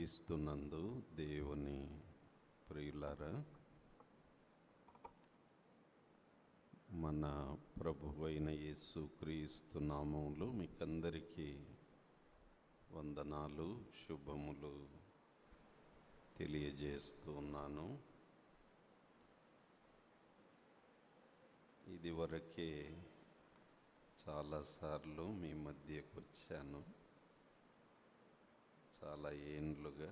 క్రీస్తునందు దేవుని ప్రియులారా, మన ప్రభువైన యేసు క్రీస్తు నామములో మీకందరికీ వందనాలు, శుభములు తెలియజేస్తున్నాను. ఇదివరకే చాలాసార్లు మీ మధ్యకు వచ్చాను, చాలా ఏండ్లుగా.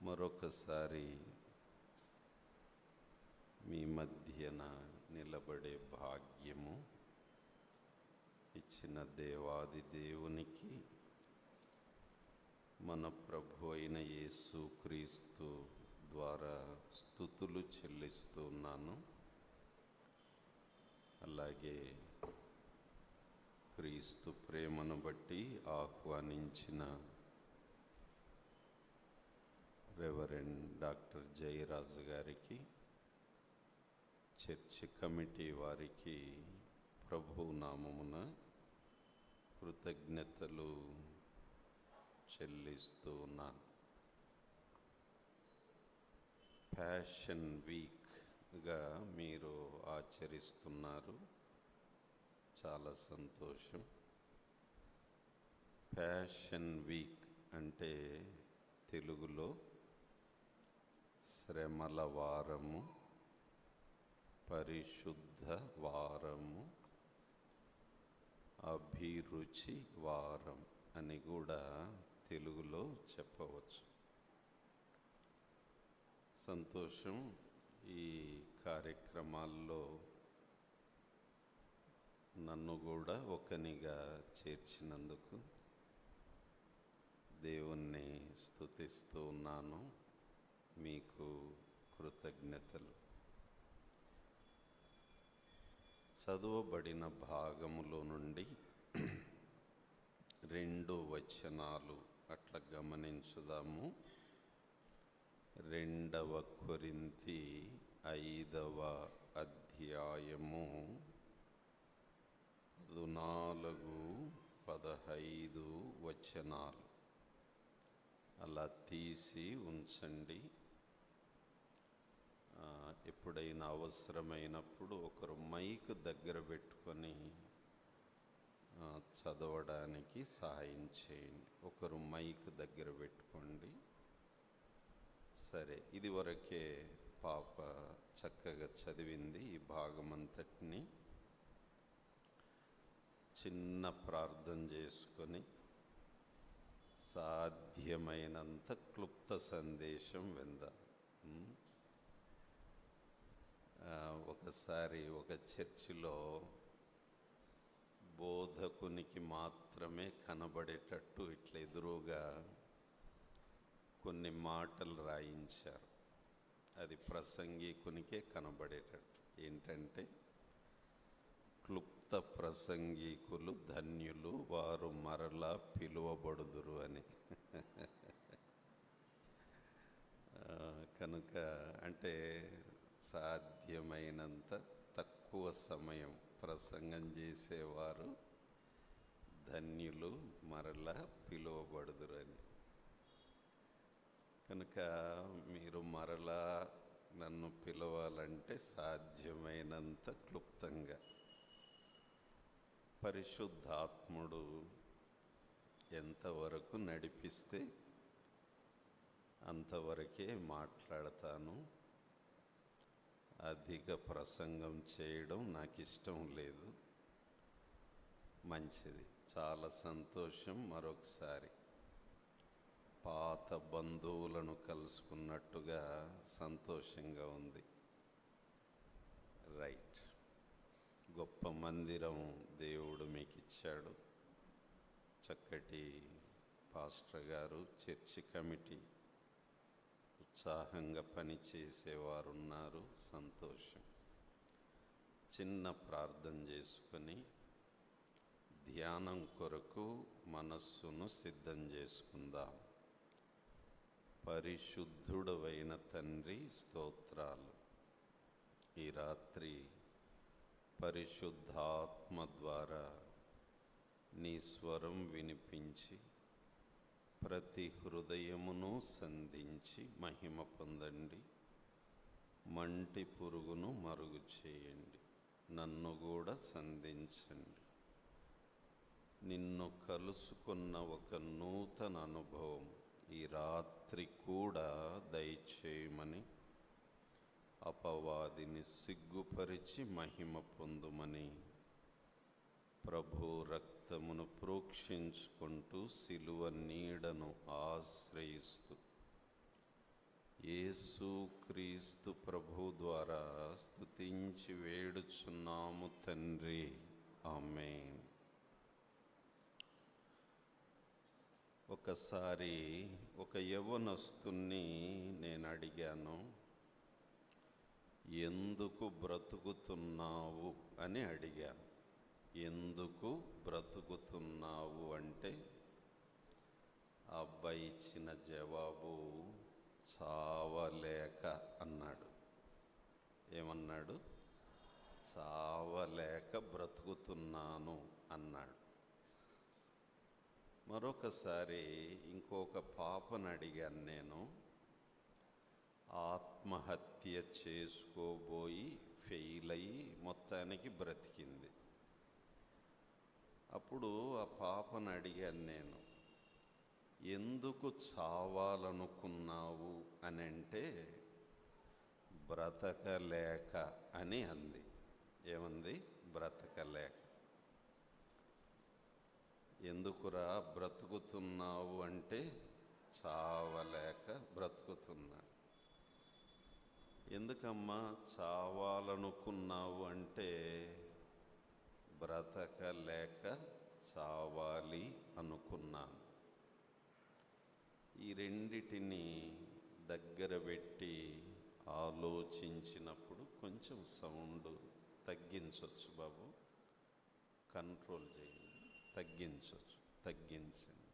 మరొకసారి మీ మధ్యన నిలబడే భాగ్యము ఇచ్చిన దేవాది దేవునికి, మన ప్రభు అయిన యేసు క్రీస్తు ద్వారా స్తుతులు చెల్లిస్తున్నాను. అలాగే క్రీస్తు ప్రేమను బట్టి ఆహ్వానించిన రెవరెండ్ డాక్టర్ జయరాజు గారికి, చర్చి కమిటీ వారికి ప్రభు నామమున కృతజ్ఞతలు చెల్లిస్తూ ఉన్నాను. ప్యాషన్ వీక్గా మీరు ఆచరిస్తున్నారు, చాలా సంతోషం. ప్యాషన్ వీక్ అంటే తెలుగులో శ్రమల వారము, పరిశుద్ధ వారము, అభిరుచి వారం అని కూడా తెలుగులో చెప్పవచ్చు. సంతోషం. ఈ కార్యక్రమాల్లో నన్ను కూడా ఒకనిగా చేర్చినందుకు దేవుణ్ణి స్తుతిస్తూ ఉన్నాను. మీకు కృతజ్ఞతలు. చదువబడిన భాగములో నుండి 2 వచనాలు అట్లా గమనించుదాము. 2 కొరింథీ 5వ అధ్యాయము 14-15 వచనాలు అలా తీసి ఉంచండి. ఎప్పుడైనా అవసరమైనప్పుడు ఒకరు మైక్ దగ్గర పెట్టుకొని చదవడానికి సహాయం చేయండి. ఒకరు మైక్ దగ్గర పెట్టుకోండి. సరే, ఇదివరకే పాప చక్కగా చదివింది ఈ భాగమంతటిని. చిన్న ప్రార్థన చేసుకొని సాధ్యమైనంత క్లుప్త సందేశం విందాం. ఒకసారి ఒక చర్చిలో బోధకునికి మాత్రమే కనబడేటట్టు ఇట్లా ఎదురుగా కొన్ని మాటలు రాయించారు. అది ప్రసంగికునికే కనబడేటట్టు. ఏంటంటే, క్లుప్త ప్రసంగికులు ధన్యులు, వారు మరలా పిలువబడుదురు అని. కనుక అంటే సాధ్యమైనంత తక్కువ సమయం ప్రసంగం చేసేవారు ధన్యులు, మరలా పిలువబడుదురు అని. కనుక మీరు మరలా నన్ను పిలవాలంటే సాధ్యమైనంత క్లుప్తంగా, పరిశుద్ధాత్ముడు ఎంతవరకు నడిపిస్తే అంతవరకే మాట్లాడతాను. అధిక ప్రసంగం చేయడం నాకు ఇష్టం లేదు. మంచిది, చాలా సంతోషం. మరొకసారి పాత బంధువులను కలుసుకున్నట్టుగా సంతోషంగా ఉంది. రైట్. గొప్ప మందిరం దేవుడు మీకు ఇచ్చాడు. చక్కటి పాస్టర్ గారు, చర్చి కమిటీ ఉత్సాహంగా పనిచేసేవారు ఉన్నారు. సంతోషం. చిన్న ప్రార్థన చేసుకొని ధ్యానం కొరకు మనస్సును సిద్ధం చేసుకుందాం. పరిశుద్ధుడవైన తండ్రి, స్తోత్రాలు. ఈ రాత్రి పరిశుద్ధాత్మ ద్వారా నీ స్వరం వినిపించి ప్రతి హృదయమును సంధించి మహిమ పొందండి. మంటి పురుగును మరుగు చేయండి. నన్ను కూడా సంధించండి. నిన్ను కలుసుకున్న ఒక నూతన అనుభవం ఈ రాత్రి కూడా దయచేయమని, అపవాదిని సిగ్గుపరిచి మహిమ పొందుమని ప్రభు రక్తమును ప్రోక్షించుకుంటూ సిలువ నీడను ఆశ్రయిస్తూ యేసుక్రీస్తు ప్రభు ద్వారా స్తుతించి వేడుచున్నాము తండ్రి, ఆమేన్. ఒకసారి ఒక యవ్వనస్తుని నేను అడిగాను, ఎందుకు బ్రతుకుతున్నావు అని అడిగాను. ఎందుకు బ్రతుకుతున్నావు అంటే ఆ అబ్బాయి ఇచ్చిన జవాబు చావలేక అన్నాడు. ఏమన్నాడు? చావలేక బ్రతుకుతున్నాను అన్నాడు. మరొకసారి ఇంకొక పాపను అడిగాను నేను, ఆత్మహత్య చేసుకోబోయి ఫెయిల్ అయ్యి మొత్తానికి బ్రతికింది. అప్పుడు ఆ పాపను అడిగాను నేను, ఎందుకు చావాలనుకున్నావు అని అంటే బ్రతకలేక అని అంది. ఏమంది? బ్రతకలేక. ఎందుకురా బ్రతుకుతున్నావు అంటే చావలేక బ్రతుకుతున్నా. ఎందుకమ్మా చావాలనుకున్నావు అంటే బ్రతకలేక చావాలి అనుకున్నాను. ఈ రెండిటిని దగ్గర పెట్టి ఆలోచించినప్పుడు కొంచెం సౌండ్ తగ్గించవచ్చు బాబు, కంట్రోల్ చేయండి, తగ్గించవచ్చు, తగ్గించండి.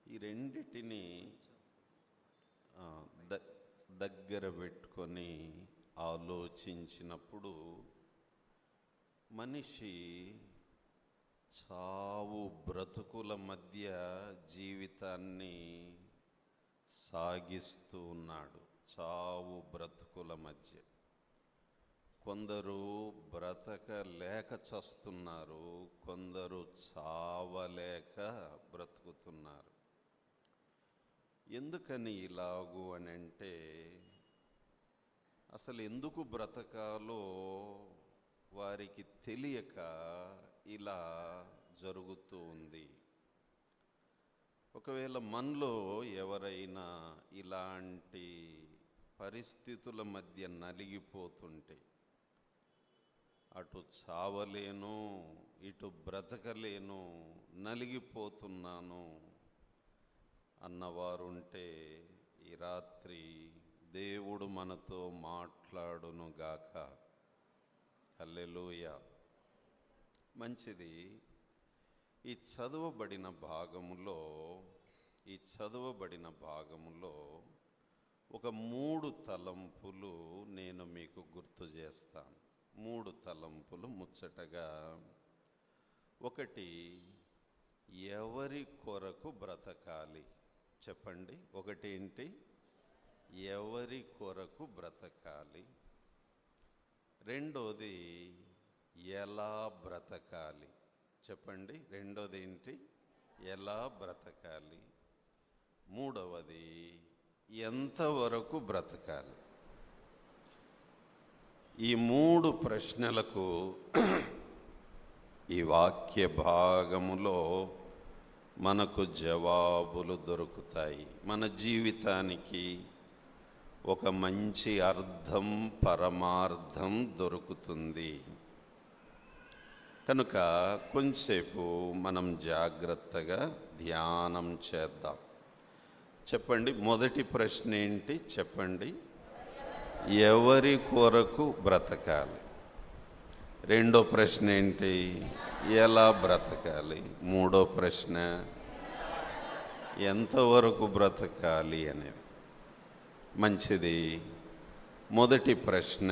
ఈ రెండిటిని దగ్గర పెట్టుకొని ఆలోచించినప్పుడు మనిషి చావు బ్రతుకుల మధ్య జీవితాన్ని సాగిస్తూ ఉన్నాడు. చావు బ్రతుకుల మధ్య కొందరు బ్రతకలేక చస్తున్నారు, కొందరు చావలేక బ్రతుకుతున్నారు. ఎందుకని ఇలాగు అని అంటే అసలు ఎందుకు బ్రతకాలో వారికి తెలియక ఇలా జరుగుతూ ఉంది. ఒకవేళ మనలో ఎవరైనా ఇలాంటి పరిస్థితుల మధ్య నలిగిపోతుంటే, అటు చావలేను ఇటు బ్రతకలేను నలిగిపోతున్నాను అన్నవారుంటే ఈ రాత్రి దేవుడు మనతో మాట్లాడునుగాక. హల్లెలూయా. మంచిది. ఈ చదవబడిన భాగములో ఒక 3 తలంపులు నేను మీకు గుర్తు చేస్తాను. 3 తలంపులు ముచ్చటగా. ఒకటి, ఎవరి కొరకు బ్రతకాలి? చెప్పండి. ఒకటేంటి? ఎవరి కొరకు బ్రతకాలి. రెండోది, ఎలా బ్రతకాలి? చెప్పండి. రెండోది ఏంటి? ఎలా బ్రతకాలి. మూడవది, ఎంతవరకు బ్రతకాలి. ఈ 3 ప్రశ్నలకు ఈ వాక్య భాగములో మనకు జవాబులు దొరుకుతాయి. మన జీవితానికి ఒక మంచి అర్థం, పరమార్థం దొరుకుతుంది. కనుక కొంచెంసేపు మనం జాగ్రత్తగా ధ్యానం చేద్దాం. చెప్పండి. మొదటి ప్రశ్న ఏంటి? చెప్పండి. ఎవరి కొరకు బ్రతకాలి. రెండో ప్రశ్న ఏంటి? ఎలా బ్రతకాలి. మూడో ప్రశ్న ఎంతవరకు బ్రతకాలి అనేది. మంచిది. మొదటి ప్రశ్న,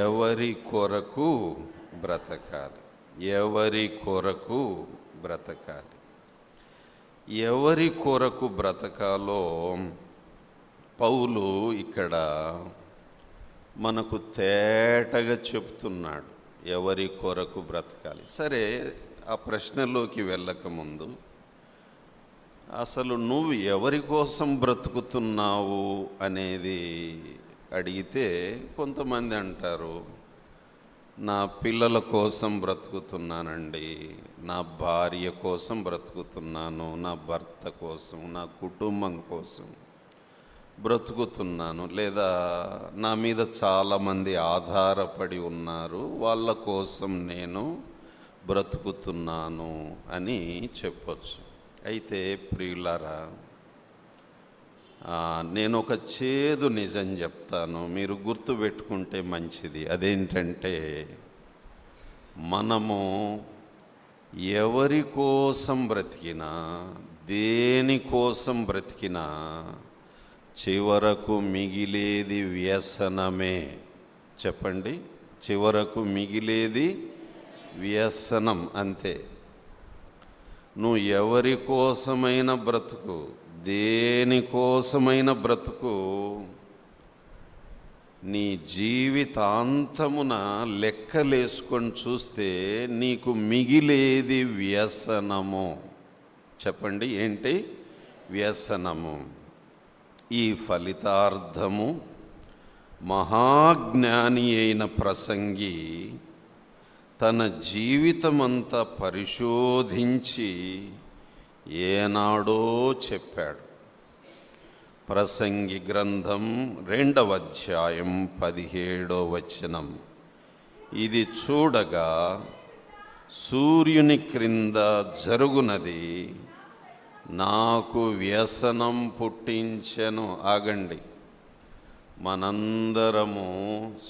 ఎవరి కొరకు బ్రతకాలి. ఎవరి కొరకు బ్రతకాలి. ఎవరి కొరకు బ్రతకాలో పౌలు ఇక్కడ మనకు తేటగా చెప్తున్నాడు. ఎవరి కొరకు బ్రతకాలి. సరే, ఆ ప్రశ్నలోకి వెళ్ళకముందు అసలు నువ్వు ఎవరి కోసం బ్రతుకుతున్నావు అనేది అడిగితే కొంతమంది అంటారు, నా పిల్లల కోసం బ్రతుకుతున్నానండి, నా భార్య కోసం బ్రతుకుతున్నాను, నా భర్త కోసం, నా కుటుంబం కోసం బ్రతుకుతున్నాను, లేదా నా మీద చాలామంది ఆధారపడి ఉన్నారు, వాళ్ళ కోసం నేను బ్రతుకుతున్నాను అని చెప్పొచ్చు. అయితే ప్రియులారా, నేను ఒక చేదు నిజం చెప్తాను, మీరు గుర్తుపెట్టుకుంటే మంచిది. అదేంటంటే, మనము ఎవరి కోసం బ్రతికినా, దేనికోసం బ్రతికినా చివరకు మిగిలేది వ్యసనమే. చెప్పండి, చివరకు మిగిలేది వ్యసనం, అంతే. నువ్వు ఎవరి కోసమైన బ్రతుకు, దేనికోసమైన బ్రతుకు, నీ జీవితాంతమున లెక్కలేసుకొని చూస్తే నీకు మిగిలేది వ్యసనము. చెప్పండి, ఏంటి? వ్యసనము. ఈ ఫలితార్థము మహాజ్ఞాని అయిన ప్రసంగి తన జీవితమంతా పరిశోధించి ఏనాడో చెప్పాడు. ప్రసంగి గ్రంథం 2వ అధ్యాయం 17వ వచనం. ఇది చూడగా సూర్యుని క్రింద జరుగునది నాకు వ్యసనం పుట్టించెను. ఆగండి, మనందరము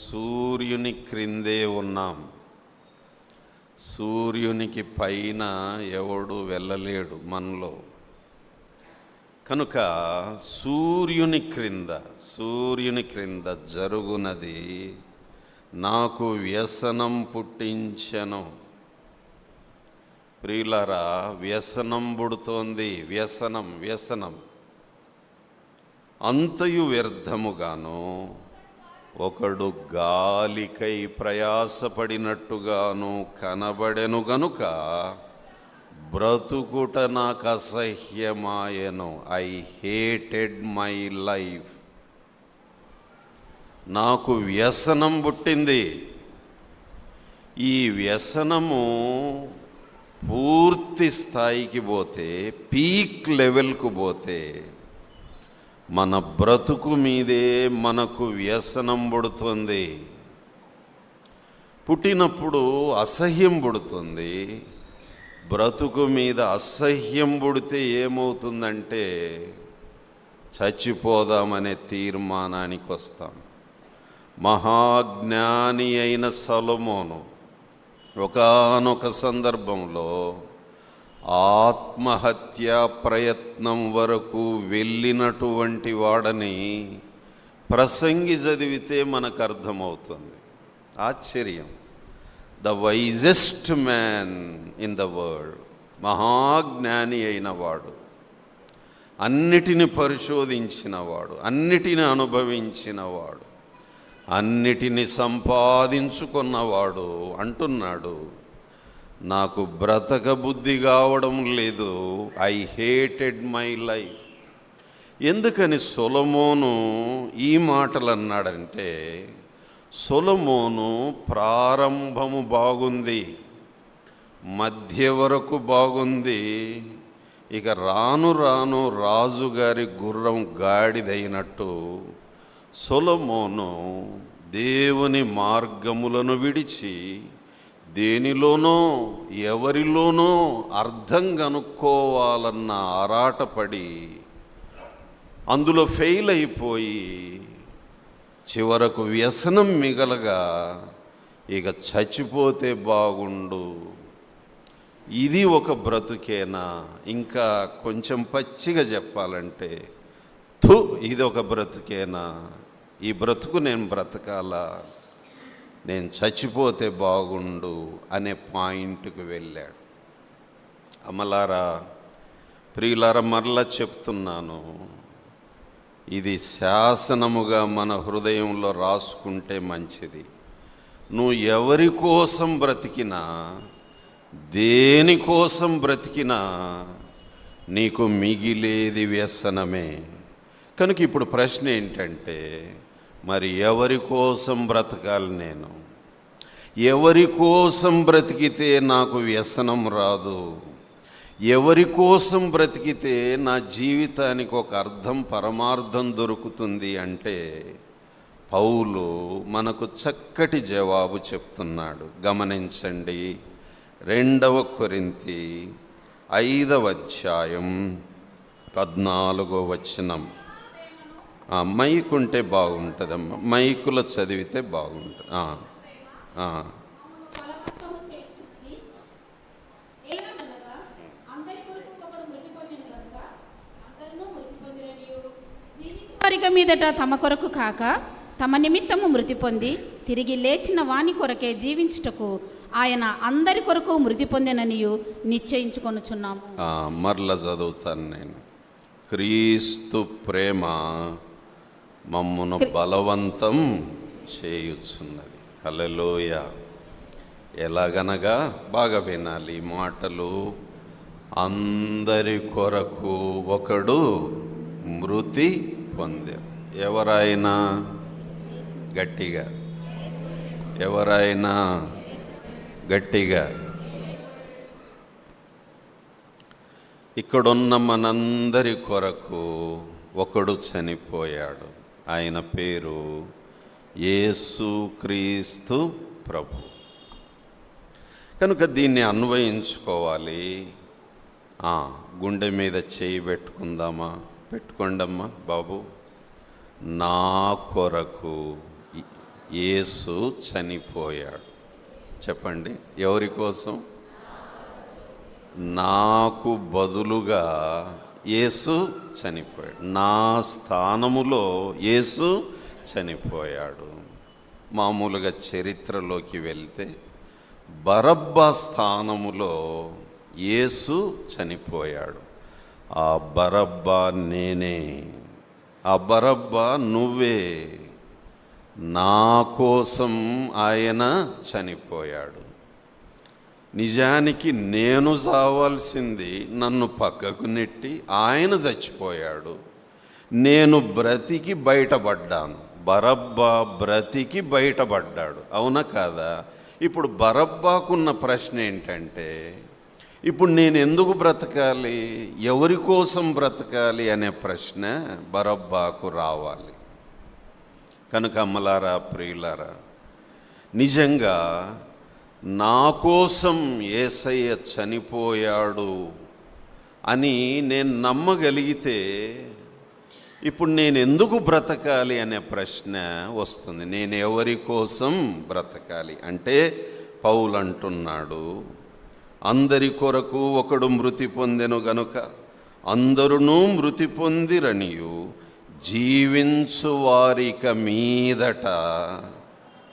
సూర్యుని క్రిందే ఉన్నాం. సూర్యునికి పైన ఎవడు వెళ్ళలేడు మనలో. కనుక సూర్యుని క్రింద జరుగునది నాకు వ్యసనం పుట్టించెను. ప్రియులారా, వ్యసనం పుడుతోంది. వ్యసనం అంతయు వ్యర్థముగాను, ఒకడు గాలికై ప్రయాసపడినట్టుగాను కనబడెను గనుక బ్రతుకుట నాకు అసహ్యమాయెను. I hated my life. నాకు వ్యసనం పుట్టింది. ఈ వ్యసనము పూర్తి స్థాయికి పోతే, పీక్ లెవెల్కు పోతే, మన బ్రతుకు మీదే మనకు వ్యసనం పుడుతుంది. పుట్టినప్పుడు అసహ్యం పుడుతుంది. బ్రతుకు మీద అసహ్యం పుడితే ఏమవుతుందంటే చచ్చిపోదామనే తీర్మానానికి వస్తాం. మహాజ్ఞాని అయిన సొలొమోను ఒకానొక సందర్భంలో ఆత్మహత్యా ప్రయత్నం వరకు వెళ్ళినటువంటి వాడని ప్రసంగి చదివితే మనకు అర్థమవుతుంది. ఆశ్చర్యం. The wisest man in the world, మహాజ్ఞాని అయిన వాడు, అన్నిటిని పరిశోధించినవాడు, అన్నిటిని అనుభవించినవాడు, అన్నిటిని సంపాదించుకున్నవాడు అంటున్నాడు, నాకు బ్రతక బుద్ధి కావడం లేదు. I hated my life. ఎందుకని సొలొమోను ఈ మాటలు అన్నాడంటే, సొలొమోను ప్రారంభము బాగుంది, మధ్య వరకు బాగుంది, ఇక రాను రాను రాజుగారి గుర్రం గాడిదైనట్టు సొలొమోను దేవుని మార్గములను విడిచి దేనిలోనో ఎవరిలోనో అర్థం కనుక్కోవాలన్న ఆరాటపడి అందులో ఫెయిల్ అయిపోయి చివరకు వ్యసనం మిగలగా ఇక చచ్చిపోతే బాగుండు. ఇది ఒక బ్రతుకేనా? ఇంకా కొంచెం పచ్చిగా చెప్పాలంటే, ఇది ఒక బ్రతుకేనా? ఈ బ్రతుకు నేను బ్రతకాలా? నేను చచ్చిపోతే బాగుండు అనే పాయింట్కి వెళ్ళాడు. అమలారా, ప్రియులారా, మరలా చెప్తున్నాను, ఇది శాసనముగా మన హృదయంలో రాసుకుంటే మంచిది. నువ్వు ఎవరి కోసం బ్రతికినా, దేనికోసం బ్రతికినా నీకు మిగిలేది వ్యసనమే. కనుక ఇప్పుడు ప్రశ్న ఏంటంటే, మరి ఎవరి కోసం బ్రతకాలి? నేను ఎవరి కోసం బ్రతికితే నాకు వ్యసనం రాదు? ఎవరి కోసం బ్రతికితే నా జీవితానికి ఒక అర్థం, పరమార్థం దొరుకుతుంది అంటే పౌలు మనకు చక్కటి జవాబు చెప్తున్నాడు. గమనించండి, 2వ కొరింథీ 5వ అధ్యాయం 14వ వచనం. మైక్ ఉంటే బాగుంటుందమ్మా, మైకులో చదివితే బాగుంటుంది. వారి మీదట తమ కొరకు కాక తమ నిమిత్తము మృతి పొంది తిరిగి లేచిన వాని కొరకే జీవించుటకు ఆయన అందరి కొరకు మృతి పొందిననియు నిశ్చయించుకొనుచున్నాము. మరలా చదువుతాను నేను. క్రీస్తు ప్రేమ మమ్మును బలవంతం చేయుచున్నది. హల్లెలూయా. ఎలాగనగా, బాగా వినాలి ఈ మాటలు, అందరి కొరకు ఒకడు మృతి పొందారు. ఎవరైనా గట్టిగా, ఎవరైనా గట్టిగా. ఇక్కడున్న మనందరి కొరకు ఒకడు చనిపోయాడు. ఆయన పేరు యేసుక్రీస్తు ప్రభు. కనుక దీన్ని అన్వయించుకోవాలి. గుండె మీద చేయి పెట్టుకుందామా? పెట్టుకోండమ్మా బాబు. నా కొరకు యేసు చనిపోయాడు. చెప్పండి, ఎవరి కోసం? నాకు బదులుగా యేసు చనిపోయాడు. నా స్థానములో యేసు చనిపోయాడు. మామూలుగా చరిత్రలోకి వెళ్తే బరబ్బా స్థానములో యేసు చనిపోయాడు. ఆ బరబ్బా నేనే, ఆ బరబ్బా నువ్వే. నా కోసం ఆయన చనిపోయాడు. నిజానికి నేను చావాల్సింది నన్ను పక్కకు నెట్టి ఆయన చచ్చిపోయాడు. నేను బ్రతికి బయటపడ్డాను. బరబ్బా బ్రతికి బయటపడ్డాడు. అవునా కాదా? ఇప్పుడు బరబ్బాకున్న ప్రశ్న ఏంటంటే, ఇప్పుడు నేను ఎందుకు బ్రతకాలి, ఎవరి కోసం బ్రతకాలి అనే ప్రశ్న బరబ్బాకు రావాలి. కనుక అమ్మలారా, ప్రియులారా, నిజంగా నా కోసం యేసయ్య చనిపోయాడు అని నేను నమ్మగలిగితే ఇప్పుడు నేను ఎందుకు బ్రతకాలి అనే ప్రశ్న వస్తుంది. నేను ఎవరి కోసం బ్రతకాలి అంటే పౌలు అంటున్నాడు, అందరి కొరకు ఒకడు మృతి పొందెను గనుక అందరునూ మృతి పొందిరనియు జీవించు వారిక మీదట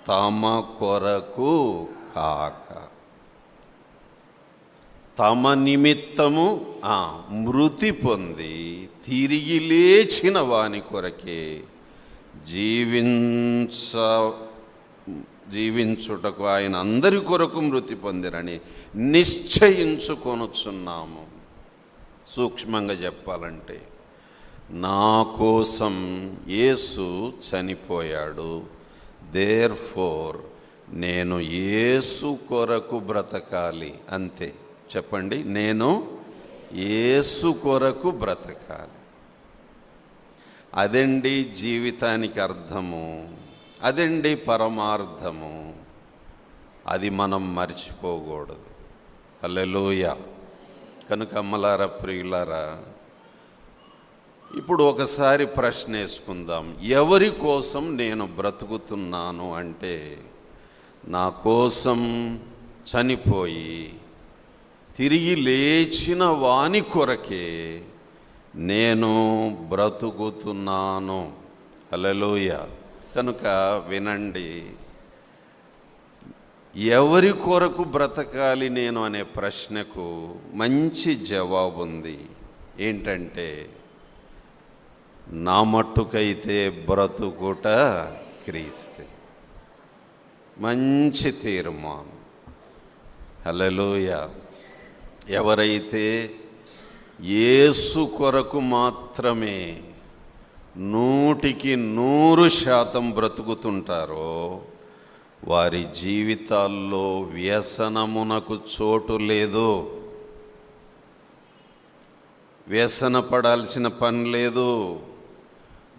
తమ కొరకు కాక తమ నిమిత్తము మృతి పొంది తిరిగి లేచిన వాని కొరకే జీవించుటకు ఆయన అందరి కొరకు మృతి పొందిరని నిశ్చయించుకొనుచున్నాము. సూక్ష్మంగా చెప్పాలంటే, నా కోసం యేసు చనిపోయాడు, దేర్ఫోర్ నేను యేసు కొరకు బ్రతకాలి. అంతే. చెప్పండి, నేను యేసు కొరకు బ్రతకాలి. అదండి జీవితానికి అర్థము, అదండి పరమార్థము. అది మనం మర్చిపోకూడదు. హల్లెలూయా. కనుక అమ్మలారా, ప్రియులారా, ఇప్పుడు ఒకసారి ప్రశ్న వేసుకుందాం. ఎవరి కోసం నేను బ్రతుకుతున్నాను అంటే, నా కోసం చనిపోయి తిరిగి లేచిన వాని కొరకే నేను బ్రతుకుతున్నాను. హల్లెలూయా. కనుక వినండి, ఎవరి కొరకు బ్రతకాలి నేను అనే ప్రశ్నకు మంచి జవాబు ఉంది. ఏంటంటే, నా మట్టుకైతే బ్రతుకుట క్రీస్తే. మంచి తీర్మానం. హల్లెలూయా. ఎవరైతే యేసు కొరకు మాత్రమే 100% బ్రతుకుతుంటారో వారి జీవితాల్లో వ్యసనమునకు చోటు లేదు. వ్యసన పడాల్సిన పని లేదు.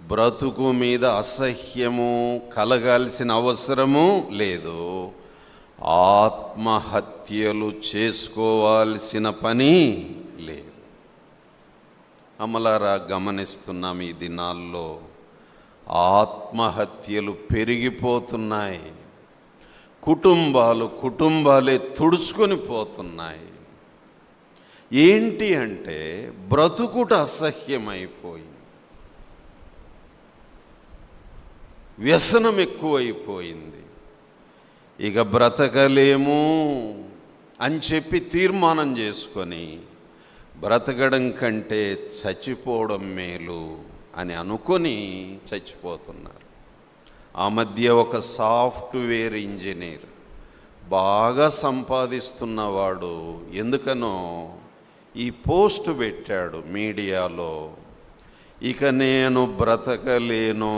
బ్రతుకు మీద అసహ్యము కలగాల్సిన అవసరము లేదు. ఆత్మహత్యలు చేసుకోవాల్సిన పని లేదు. అమలారా, గమనిస్తున్నాం ఈ దినాల్లో ఆత్మహత్యలు పెరిగిపోతున్నాయి. కుటుంబాలే తుడుచుకొని పోతున్నాయి. ఏంటి అంటే, బ్రతుకుట అసహ్యమైపోయింది, వ్యసనం ఎక్కువైపోయింది. ఇక బ్రతకలేము అని చెప్పి తీర్మానం చేసుకొని బ్రతకడం కంటే చచ్చిపోవడం మేలు అని అనుకొని చచ్చిపోతున్నారు. ఆ మధ్య ఒక సాఫ్ట్వేర్ ఇంజనీర్, బాగా సంపాదిస్తున్నవాడు, ఎందుకనో ఈ పోస్ట్ పెట్టాడు మీడియాలో, ఇక నేను బ్రతకలేను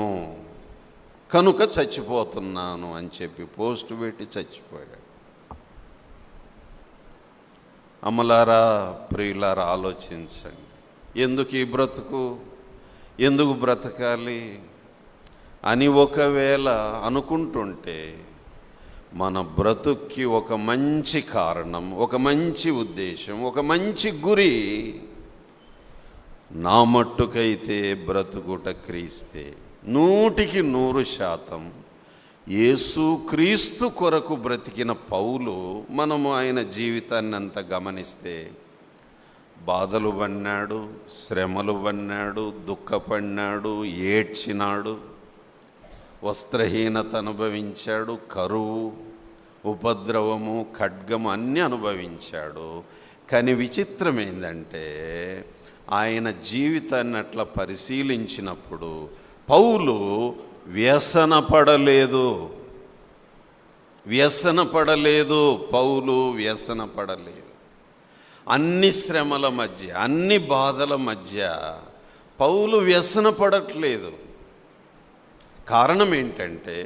కనుక చచ్చిపోతున్నాను అని చెప్పి పోస్ట్ పెట్టి చచ్చిపోయాడు. అమలారా, ప్రియులారా, ఆలోచించండి. ఎందుకు ఈ బ్రతుకు, ఎందుకు బ్రతకాలి అని ఒకవేళ అనుకుంటుంటే, మన బ్రతుక్కి ఒక మంచి కారణం, ఒక మంచి ఉద్దేశం, ఒక మంచి గురి. నా మట్టుకైతే బ్రతుకుట క్రీస్తే. 100% యేసు క్రీస్తు కొరకు బ్రతికిన పౌలు, మనము ఆయన జీవితాన్ని అంతా గమనిస్తే బాధలు పడినాడు, శ్రమలు పడినాడు, దుఃఖపడినాడు, ఏడ్చినాడు, వస్త్రహీనత అనుభవించాడు, కరువు, ఉపద్రవము, ఖడ్గము అన్నీ అనుభవించాడు. కానీ విచిత్రం ఏంటంటే, ఆయన జీవితాన్ని అట్లా పరిశీలించినప్పుడు పౌలు వ్యసనపడలేదు. పౌలు వ్యసనపడలేదు. అన్ని శ్రమల మధ్య, అన్ని బాధల మధ్య పౌలు వ్యసనపడట్లేదు. కారణం ఏంటంటే,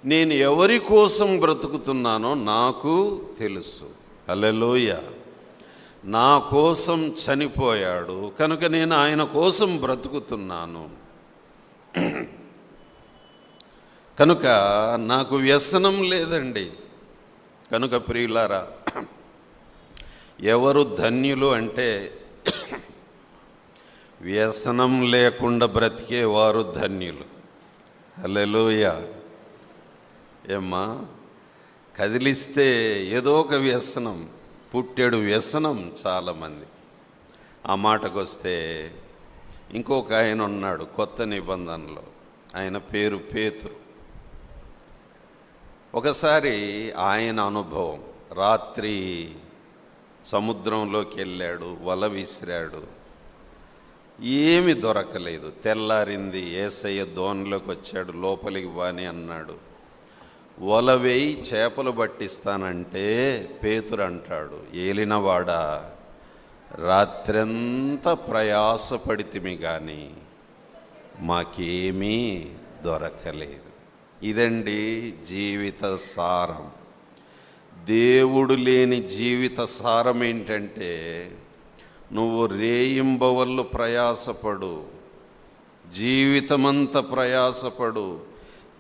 నేను ఎవరి కోసం బ్రతుకుతున్నానో నాకు తెలుసు. హల్లెలూయా. నా కోసం చనిపోయాడు కనుక నేను ఆయన కోసం బ్రతుకుతున్నాను. కనుక నాకు వ్యసనం లేదండి. కనుక ప్రియులారా, ఎవరు ధన్యులు అంటే, వ్యసనం లేకుండా బ్రతికేవారు ధన్యులు. హల్లెలూయా. ఏమ్మా, కదిలిస్తే ఏదో ఒక వ్యసనం, పుట్టెడు వ్యసనం చాలామంది. ఆ మాటకు వస్తే ఇంకొక ఆయన ఉన్నాడు కొత్త నిబంధనలో, ఆయన పేరు పేతురు. ఒకసారి ఆయన అనుభవం, రాత్రి సముద్రంలోకి వెళ్ళాడు, వల విసిరాడు, ఏమి దొరకలేదు. తెల్లారింది, యేసయ్య దోణిలోకి వచ్చాడు, లోపలికి బాని అన్నాడు. వల వేయి చేపలు పట్టిస్తానంటే పేతురు అంటాడు, ఏలినవాడా, రాత్రంతా ప్రయాసపడితిమి కానీ మాకేమీ దొరకలేదు. ఇదండి జీవిత సారం. దేవుడు లేని జీవిత సారం ఏంటంటే, నువ్వు రేయింబవళ్ళు ప్రయాసపడు, జీవితమంతా ప్రయాసపడు,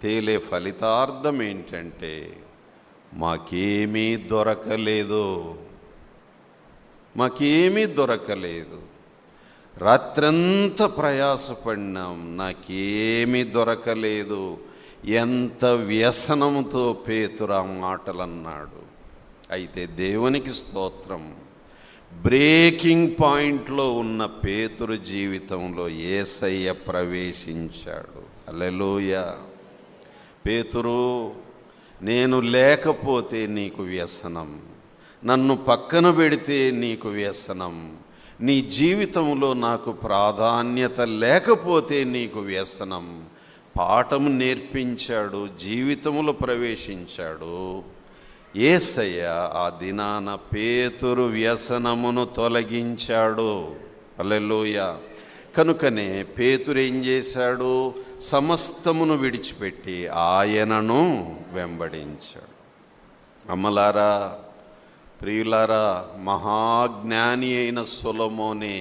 తేలే ఫలితార్థం ఏంటంటే మాకేమీ దొరకలేదు. రాత్రంతా ప్రయాసపడినాం, నాకేమీ దొరకలేదు. ఎంత వ్యసనంతో పేతురు ఆ మాటలు అన్నాడు. అయితే దేవునికి స్తోత్రం, బ్రేకింగ్ పాయింట్లో ఉన్న పేతురు జీవితంలో యేసయ్య ప్రవేశించాడు. హల్లెలూయా. పేతురు, నేను లేకపోతే నీకు వ్యసనం, నన్ను పక్కన పెడితే నీకు వ్యసనం, నీ జీవితంలో నాకు ప్రాధాన్యత లేకపోతే నీకు వ్యసనం. పాఠం నేర్పించాడు, జీవితంలో ప్రవేశించాడు. యేసయ్య ఆ దినాన పేతురు వ్యసనమును తొలగించాడు. హల్లెలూయా. కనుకనే పేతురు ఏం చేశాడు? సమస్తమును విడిచిపెట్టి ఆయనను వెంబడించాడు. అమ్మలారా, ప్రియులారా, మహాజ్ఞాని అయిన సొలొమోనే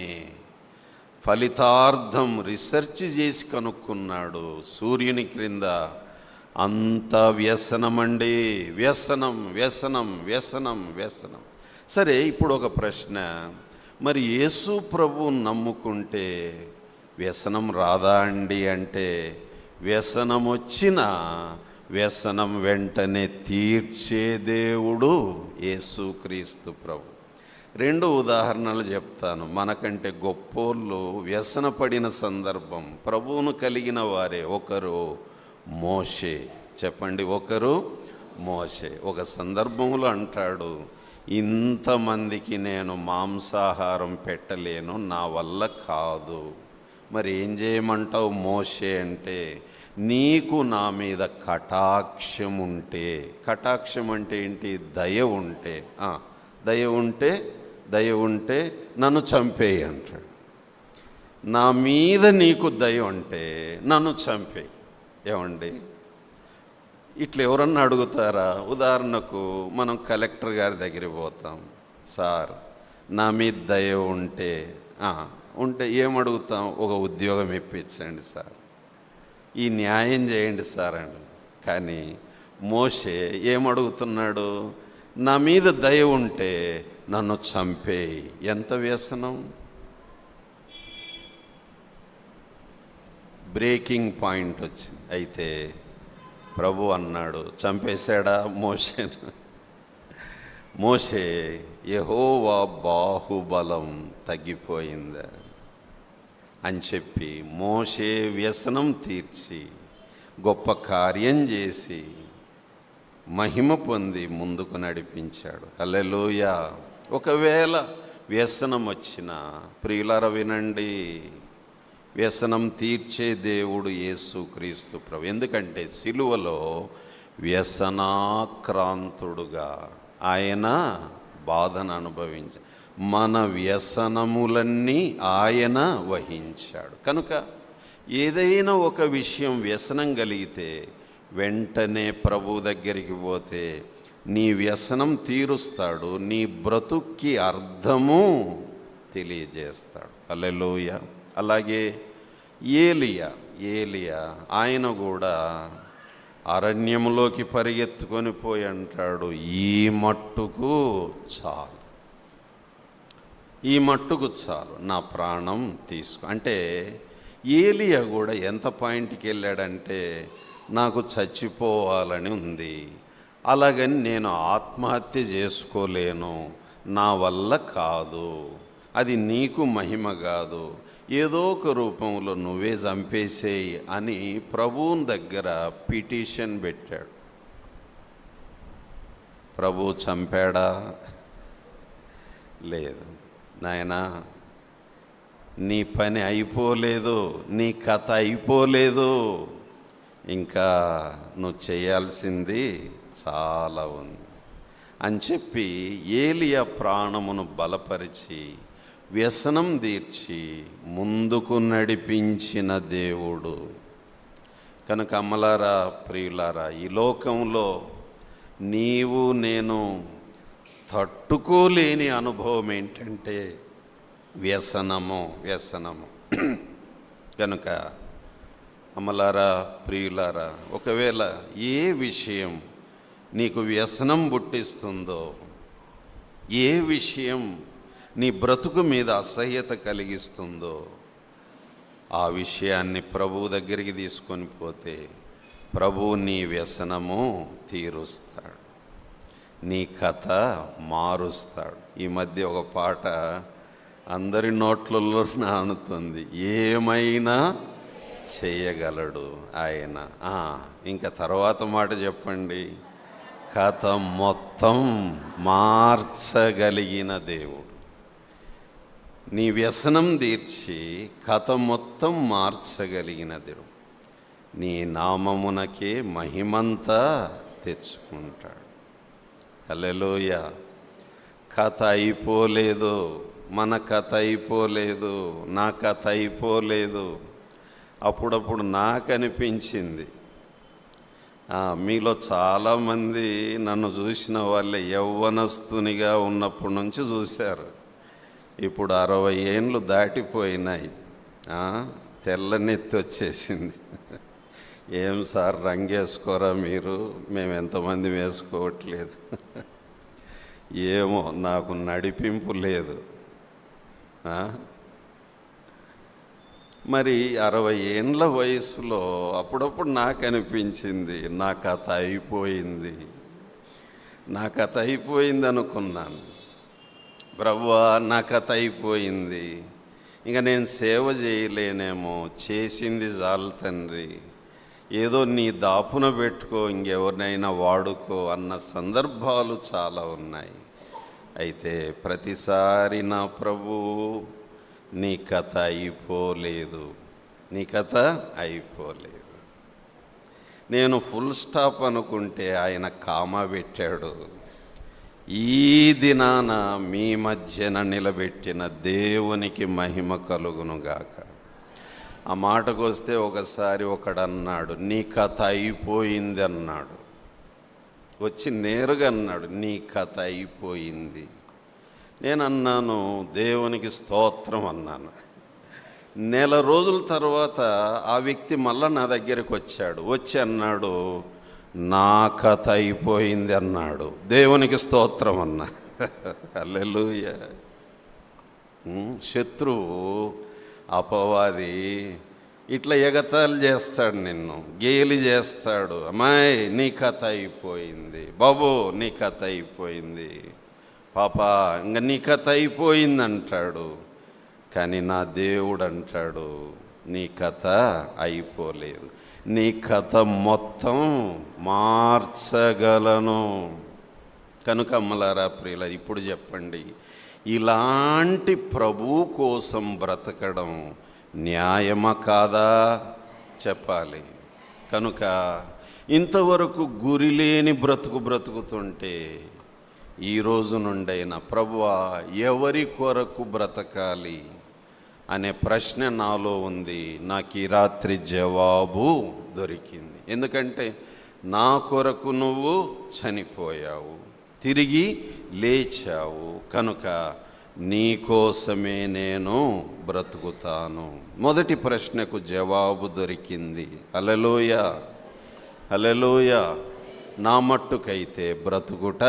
ఫలితార్థం రీసెర్చ్ చేసి కనుక్కున్నాడు. సూర్యుని క్రింద అంత వ్యసనమండి, వ్యసనం వ్యసనం వ్యసనం వ్యసనం. సరే, ఇప్పుడు ఒక ప్రశ్న, మరి యేసు ప్రభువు నమ్ముకుంటే వ్యసనం రాదా అండి అంటే, వ్యసనం వచ్చినా వ్యసనం వెంటనే తీర్చే దేవుడు యేసుక్రీస్తు ప్రభు. 2 ఉదాహరణలు చెప్తాను. మనకంటే గొప్పోళ్ళు వ్యసనపడిన సందర్భం ప్రభువును కలిగిన వారే. ఒకరు మోషే. చెప్పండి, ఒకరు మోషే. ఒక సందర్భంలో అంటాడు, ఇంతమందికి నేను మాంసాహారం పెట్టలేను, నా వల్ల కాదు. మరి ఏం చేయమంటావు మోషే అంటే, నీకు నా మీద కటాక్షం ఉంటే. కటాక్షం అంటే ఏంటి? దయ ఉంటే. దయ ఉంటే నన్ను చంపేయి అంటాడు. నా మీద నీకు దయ ఉంటే నన్ను చంపేయి. ఏమండి, ఇట్లా ఎవరన్నా అడుగుతారా? ఉదాహరణకు మనం కలెక్టర్ గారి దగ్గరికి పోతాం, సార్ నా మీద దయ ఉంటే ఏమడుగుతాం? ఒక ఉద్యోగం ఇప్పించండి సార్, ఈ న్యాయం చేయండి సార్ అండి. కానీ మోషే ఏమడుగుతున్నాడు? నా మీద దయ ఉంటే నన్ను చంపేయి. ఎంత వ్యసనం! బ్రేకింగ్ పాయింట్ వచ్చింది. అయితే ప్రభు అన్నాడు, చంపేశాడా మోషేను? మోషే, యెహోవా బాహుబలం తగ్గిపోయిందా అని చెప్పి మోషే వ్యసనం తీర్చి గొప్ప కార్యం చేసి మహిమ పొంది ముందుకు నడిపించాడు. హల్లెలూయా. ఒకవేళ వ్యసనం వచ్చినా, ప్రియులారా వినండి, వ్యసనం తీర్చే దేవుడు యేసుక్రీస్తు ప్రభు. ఎందుకంటే సిలువలో వ్యసనాక్రాంతుడుగా ఆయన బాధను అనుభవించాడు. మన వ్యసనములన్నీ ఆయన వహించాడు. కనుక ఏదైనా ఒక విషయం వ్యసనం కలిగితే వెంటనే ప్రభు దగ్గరికి పోతే నీ వ్యసనం తీరుస్తాడు, నీ బ్రతుక్కి అర్థము తెలియజేస్తాడు. హల్లెలూయా. అలాగే ఏలియా ఆయన కూడా అరణ్యములోకి పరిగెత్తుకొని పోయి అంటాడు, ఈ మట్టుకు చాలు, నా ప్రాణం తీసుకో. అంటే ఏలియా కూడా ఎంత పాయింట్కి వెళ్ళాడంటే, నాకు చచ్చిపోవాలని ఉంది, అలాగని నేను ఆత్మహత్య చేసుకోలేను, నా వల్ల కాదు, అది నీకు మహిమ కాదు, ఏదో ఒక రూపంలో నువ్వే చంపేసేయి అని ప్రభువుని దగ్గర పిటిషన్ పెట్టాడు. ప్రభు చంపాడా? లేదు. నాయనా, నీ పని అయిపోలేదు, నీ కథ అయిపోలేదు, ఇంకా నువ్వు చేయాల్సింది చాలా ఉంది అని చెప్పి ఏలియా ప్రాణమును బలపరిచి వ్యసనం తీర్చి ముందుకు నడిపించిన దేవుడు. కనుక అమ్మలారా, ప్రియులారా, ఈ లోకంలో నీవు నేను తట్టుకోలేని అనుభవం ఏంటంటే వ్యసనము. కనుక అమ్మలారా, ప్రియులారా, ఒకవేళ ఏ విషయం నీకు వ్యసనం పుట్టిస్తుందో, ఏ విషయం నీ బ్రతుకు మీద అసహ్యత కలిగిస్తుందో, ఆ విషయాన్ని ప్రభువు దగ్గరికి తీసుకొని పోతే ప్రభువు నీ వ్యసనము తీరుస్తాడు, నీ కథ మారుస్తాడు. ఈ మధ్య ఒక పాట అందరి నోట్లలో నానుతుంది, ఏమైనా చేయగలడు ఆయన. ఇంకా తర్వాత మాట చెప్పండి, కథ మొత్తం మార్చగలిగిన దేవుడు. నీ వ్యసనం తీర్చి కథ మొత్తం మార్చగలిగినది. నీ నామమునకే మహిమంతా తెచ్చుకుంటాడు. హల్లెలూయా. కథ అయిపోలేదు, మన కథ అయిపోలేదు, నా కథ అయిపోలేదు. అప్పుడప్పుడు నాకు అనిపించింది, మీలో చాలామంది నన్ను చూసిన వాళ్ళే యవ్వనస్తునిగా ఉన్నప్పటి నుంచి చూశారు. ఇప్పుడు 60 ఏండ్లు దాటిపోయినాయి, తెల్లనెత్తి వచ్చేసింది. ఏం సార్ రంగేసుకోరా మీరు? మేము ఎంతమంది వేసుకోవట్లేదు. ఏమో నాకు నడిపింపు లేదు. మరి 60 ఏండ్ల వయసులో అప్పుడప్పుడు నాకు అనిపించింది, నా కథ అయిపోయింది, నా కథ అయిపోయింది అనుకున్నాను. ప్రభువా, నా కథ అయిపోయింది, ఇంకా నేను సేవ చేయలేనేమో, చేసింది చాలు తండ్రి, ఏదో నీ దాపున పెట్టుకో, ఇంకెవరినైనా వాడుకో అన్న సందర్భాలు చాలా ఉన్నాయి. అయితే ప్రతిసారి నా ప్రభువు, నీ కథ అయిపోలేదు, నీ కథ అయిపోలేదు. నేను ఫుల్ స్టాప్ అనుకుంటే ఆయన కామా పెట్టాడు. ఈ దినాన మీ మధ్యన నిలబెట్టిన దేవునికి మహిమ కలుగునుగాక. ఆ మాటకు వస్తే ఒకసారి ఒకడు అన్నాడు, నీ కథ అయిపోయింది అన్నాడు. వచ్చి నేరుగా అన్నాడు, నీ కథ అయిపోయింది. నేను అన్నాను, దేవునికి స్తోత్రం అన్నాను. నెల రోజుల తర్వాత ఆ వ్యక్తి మళ్ళా నా దగ్గరికి వచ్చాడు. వచ్చి అన్నాడు, నా కథ అయిపోయింది అన్నాడు. దేవునికి స్తోత్రం అన్నా. హల్లెలూయా. శత్రువు, అపవాది ఇట్లా ఎగతాళి చేస్తాడు, నిన్ను గేలి చేస్తాడు. అమ్మాయి, నీ కథ అయిపోయింది, బాబు నీ కథ అయిపోయింది, పాప ఇంకా నీ కథ అయిపోయింది అంటాడు. కానీ నా దేవుడు అంటాడు, నీ కథ అయిపోలేదు, నీ కథ మొత్తం మార్చగలను. కనుక అమ్మలారా, ప్రియుల, ఇప్పుడు చెప్పండి, ఇలాంటి ప్రభు కోసం బ్రతకడం న్యాయమా కాదా? చెప్పాలి. కనుక ఇంతవరకు గురిలేని బ్రతుకుతుంటే ఈ రోజు నుండైనా ప్రభువా, ఎవరి కొరకు బ్రతకాలి అనే ప్రశ్న నాలో ఉంది. నాకు ఈ రాత్రి జవాబు దొరికింది. ఎందుకంటే నా కొరకు నువ్వు చనిపోయావు, తిరిగి లేచావు, కనుక నీ కోసమే నేను బ్రతుకుతాను. మొదటి ప్రశ్నకు జవాబు దొరికింది. హల్లెలూయా, హల్లెలూయా. నా మట్టుకైతే బ్రతుకుట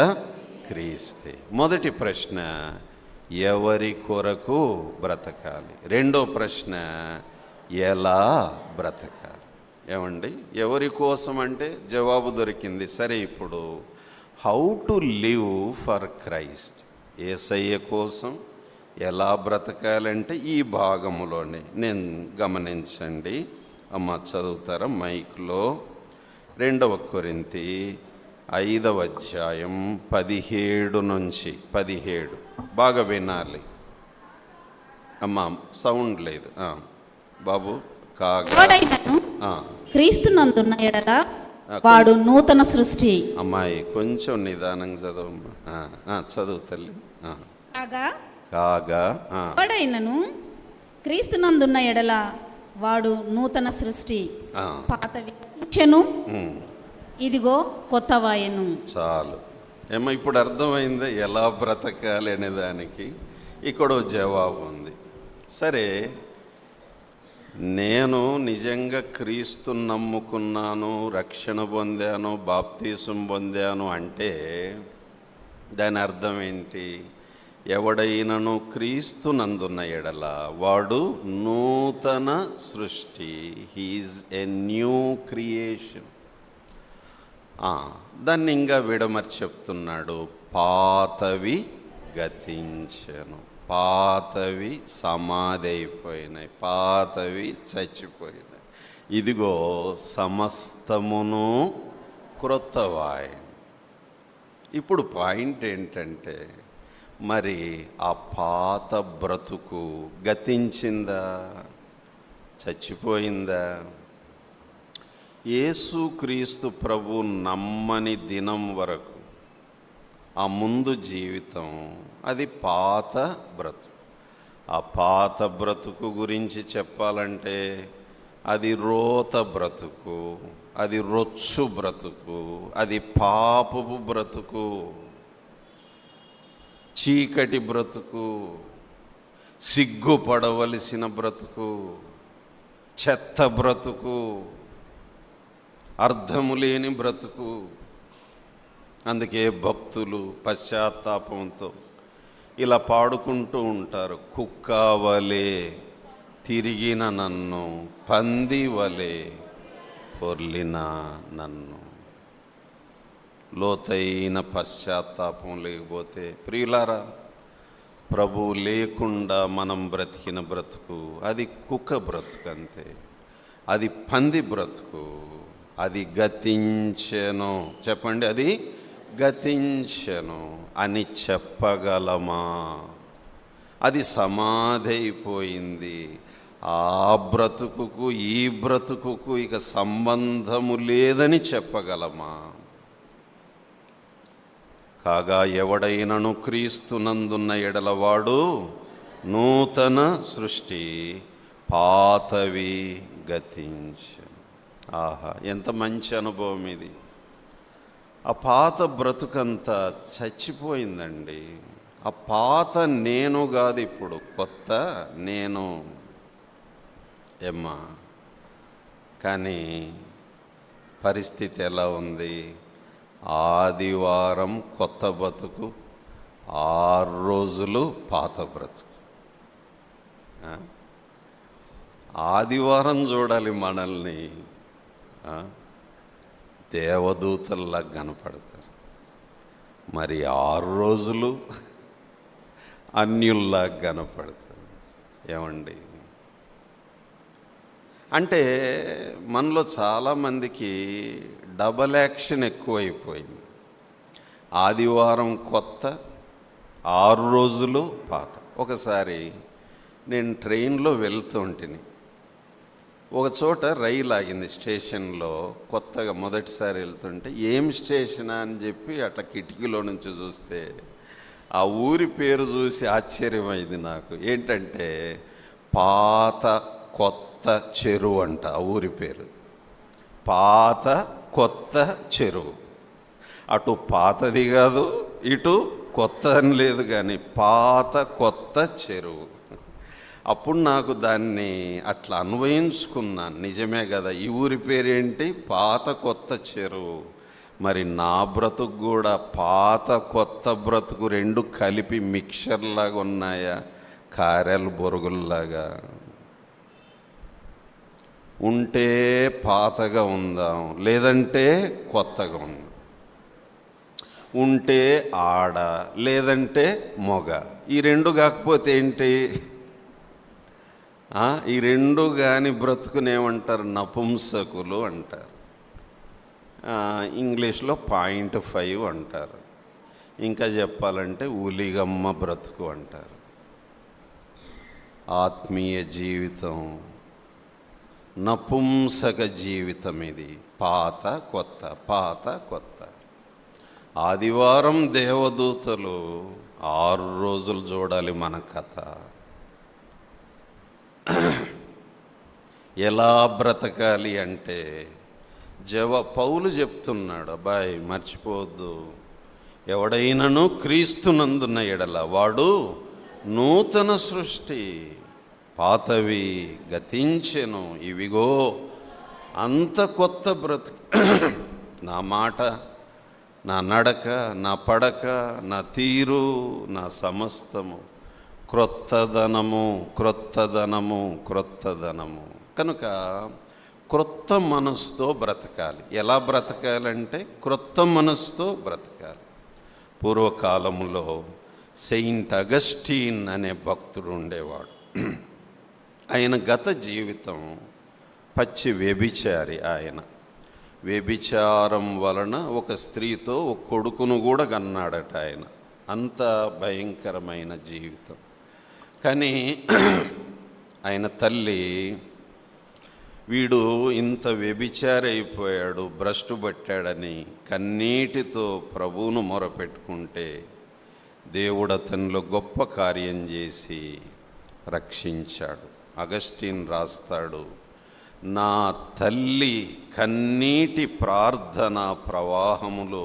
క్రీస్తే. మొదటి ప్రశ్న, ఎవరి కొరకు బ్రతకాలి? రెండో ప్రశ్న, ఎలా బ్రతకాలి? ఏమండి, ఎవరి కోసం అంటే జవాబు దొరికింది. సరే, ఇప్పుడు how to live for Christ, Yesayya కోసం ఎలా బ్రతకాలంటే ఈ భాగంలోనే నేను గమనించండి. అమ్మ చదువుతారా మైక్లో? 2 కొరింథీ 5వ అధ్యాయం 17 నుంచి 17. బాగా వినాలి అమ్మా, సౌండ్ లేదు బాబు. క్రీస్తునందున్న ఎడల వాడు నూతన సృష్టి. అమ్మాయి కొంచెం నిదానంగా చదవమ్మా. చదువు తల్లి. కాగా వాడైనను క్రీస్తునందున్న ఎడల వాడు నూతన సృష్టి, పాతవి వచ్చెను, ఇదిగో కొత్తవాయను. చాలు. ఏమో ఇప్పుడు అర్థమైంది ఎలా బ్రతకాలి అనే దానికి ఇక్కడ జవాబు ఉంది. సరే, నేను నిజంగా క్రీస్తుని నమ్ముకున్నాను, రక్షణ పొందాను, బాప్తీసం పొందాను అంటే దాని అర్థం ఏంటి? ఎవడైనను క్రీస్తునందున్న ఎడల వాడు నూతన సృష్టి, హీఈస్ ఎ న్యూ క్రియేషన్. దాన్ని ఇంకా విడమర్చి చెప్తున్నాడు, పాతవి గతించెను, పాతవి సమాధి అయిపోయినాయి, పాతవి చచ్చిపోయినాయి, ఇదిగో సమస్తమును క్రొత్తవాయెను. ఇప్పుడు పాయింట్ ఏంటంటే, మరి ఆ పాత బ్రతుకు గతించిందా, చచ్చిపోయిందా? యేసుక్రీస్తు ప్రభు నమ్మని దినం వరకు ఆ ముందు జీవితం అది పాత బ్రతుకు. ఆ పాత బ్రతుకు గురించి చెప్పాలంటే అది రోత బ్రతుకు, అది రొచ్చు బ్రతుకు, అది పాపపు బ్రతుకు, చీకటి బ్రతుకు, సిగ్గుపడవలసిన బ్రతుకు, చెత్త బ్రతుకు, అర్థము లేని బ్రతుకు. అందుకే భక్తులు పశ్చాత్తాపంతో ఇలా పాడుకుంటూ ఉంటారు, కుక్కవలే తిరిగిన నన్ను, పంది వలె పొర్లిన నన్ను. లోతైన పశ్చాత్తాపం లేకపోతే ప్రియులారా, ప్రభు లేకుండా మనం బ్రతికిన బ్రతుకు అది కుక్క బ్రతుకు అంతే, అది పంది బ్రతుకు, అది గతించెను. చెప్పండి, అది గతించెను అని చెప్పగలమా? అది సమాధి అయిపోయింది. ఆ బ్రతుకుకు ఈ బ్రతుకుకు ఇక సంబంధము లేదని చెప్పగలమా? కాగా ఎవడైనను క్రీస్తునందున్న ఎడలవాడు నూతన సృష్టి, పాతవి గతించెను. ఆహా, ఎంత మంచి అనుభవం ఇది! ఆ పాత బ్రతుకంతా చచ్చిపోయిందండి. ఆ పాత నేను కాదు, ఇప్పుడు కొత్త నేను. ఏమ్మా, కానీ పరిస్థితి ఎలా ఉంది? ఆదివారం కొత్త బ్రతుకు, 6 రోజులు పాత బ్రతుకు. ఆదివారం చూడాలి మనల్ని, దేవదూతల్లా కనపడతారు. మరి 6 రోజులు అన్యుల్లా కనపడతారు. ఏమండి, అంటే మనలో చాలామందికి డబల్ యాక్షన్ ఎక్కువైపోయింది. ఆదివారం కొత్త, 6 రోజులు పాత. ఒకసారి నేను ట్రైన్లో వెళ్తుంటిని. ఒక చోట రైలు ఆగింది స్టేషన్లో. కొత్తగా మొదటిసారి వెళ్తుంటే ఏం స్టేషనా అని చెప్పి అట్లా కిటికీలో నుంచి చూస్తే ఆ ఊరి పేరు చూసి ఆశ్చర్యమైంది నాకు. ఏంటంటే పాత కొత్త చెరువు అంట ఆ ఊరి పేరు. పాత కొత్త చెరువు. అటు పాతది కాదు, ఇటు కొత్త అని లేదు, కానీ పాత కొత్త చెరువు. అప్పుడు నాకు దాన్ని అట్లా అన్వయించుకున్నాను. నిజమే కదా, ఈ ఊరి పేరేంటి? పాత కొత్త చెరువు. మరి నా బ్రతుకు కూడా పాత కొత్త బ్రతుకు రెండు కలిపి మిక్చర్లాగా ఉన్నాయా? కారెలు బొరుగుల్లాగా ఉంటే పాతగా ఉందాం, లేదంటే కొత్తగా ఉందాం. ఉంటే ఆడ, లేదంటే మొగ. ఈ రెండు కాకపోతే ఏంటి? ఈ రెండు కానీ బ్రతుకునేమంటారు? నపుంసకులు అంటారు. ఇంగ్లీష్లో 0.5 అంటారు. ఇంకా చెప్పాలంటే ఉలిగమ్మ బ్రతుకు అంటారు. ఆత్మీయ జీవితం నపుంసక జీవితం ఇది. పాత కొత్త, పాత కొత్త. ఆదివారం దేవదూతలు, 6 రోజులు చూడాలి మన కథ. ఎలా బ్రతకాలి అంటే పౌలు చెప్తున్నాడు, అబ్బాయి మర్చిపోవద్దు, ఎవడైనను క్రీస్తునందున్న ఎడల వాడు నూతన సృష్టి, పాతవి గతించెను, ఇవిగో అంత కొత్త బ్రతుకు. నా మాట, నా నడక, నా పడక, నా తీరు, నా సమస్తము క్రొత్తదనము, క్రొత్తదనము, క్రొత్తదనము. కనుక క్రొత్త మనసుతో బ్రతకాలి. ఎలా బ్రతకాలంటే క్రొత్త మనసుతో బ్రతకాలి. పూర్వకాలంలో సెయింట్ అగస్టీన్ అనే భక్తుడు ఉండేవాడు. ఆయన గత జీవితం పచ్చి వ్యభిచారి. ఆయన వ్యభిచారం వలన ఒక స్త్రీతో ఒక కొడుకును కూడా కన్నాడట ఆయన. అంత భయంకరమైన జీవితం. కానీ ఆయన తల్లి, వీడు ఇంత వ్యభిచారైపోయాడు, భ్రష్టు పట్టాడని కన్నీటితో ప్రభువును మొరపెట్టుకుంటే దేవుడు అతనిలో గొప్ప కార్యం చేసి రక్షించాడు. అగస్టిన్ రాస్తాడు, నా తల్లి కన్నీటి ప్రార్థన ప్రవాహములో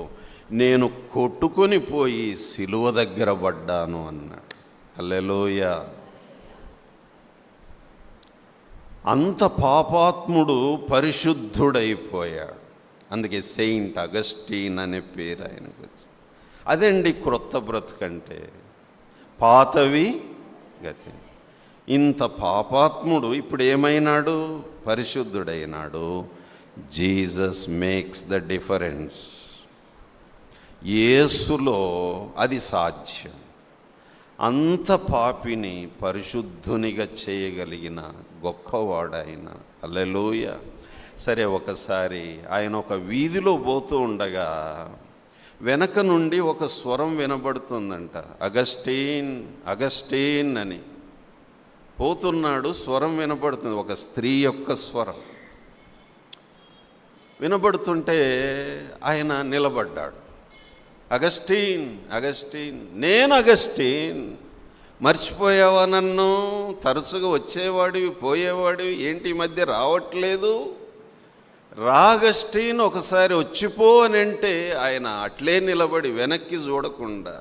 నేను కొట్టుకొని పోయి సిలువ దగ్గర పడ్డాను అన్నాడు. హల్లెలూయా. అంత పాపాత్ముడు పరిశుద్ధుడైపోయాడు. అందుకే సెయింట్ అగస్టీన్ అనే పేరు ఆయనకు వచ్చింది. అదండి క్రొత్త బ్రతుకంటే. పాతవి గతి. ఇంత పాపాత్ముడు ఇప్పుడు ఏమైనాడు? పరిశుద్ధుడైనాడు. Jesus makes the difference. యేసులో అది సాధ్యం. అంత పాపిని పరిశుద్ధునిగా చేయగలిగిన గొప్పవాడాయన. హల్లెలూయా. సరే, ఒకసారి ఆయన ఒక వీధిలో పోతూ ఉండగా వెనక నుండి ఒక స్వరం వినబడుతుందంట. అగస్టీన్, అగస్టీన్ అని పోతున్నాడు. స్వరం వినబడుతుంది, ఒక స్త్రీ యొక్క స్వరం వినబడుతుంటే ఆయన నిలబడ్డాడు. అగస్టీన్, అగస్టీన్, నేను అగస్టీన్, మర్చిపోయావా నన్ను? తరచుగా వచ్చేవాడివి, పోయేవాడివి, ఏంటి ఈ మధ్య రావట్లేదు? రా అగస్టీన్, ఒకసారి వచ్చిపో అని అంటే ఆయన అట్లే నిలబడి వెనక్కి చూడకుండా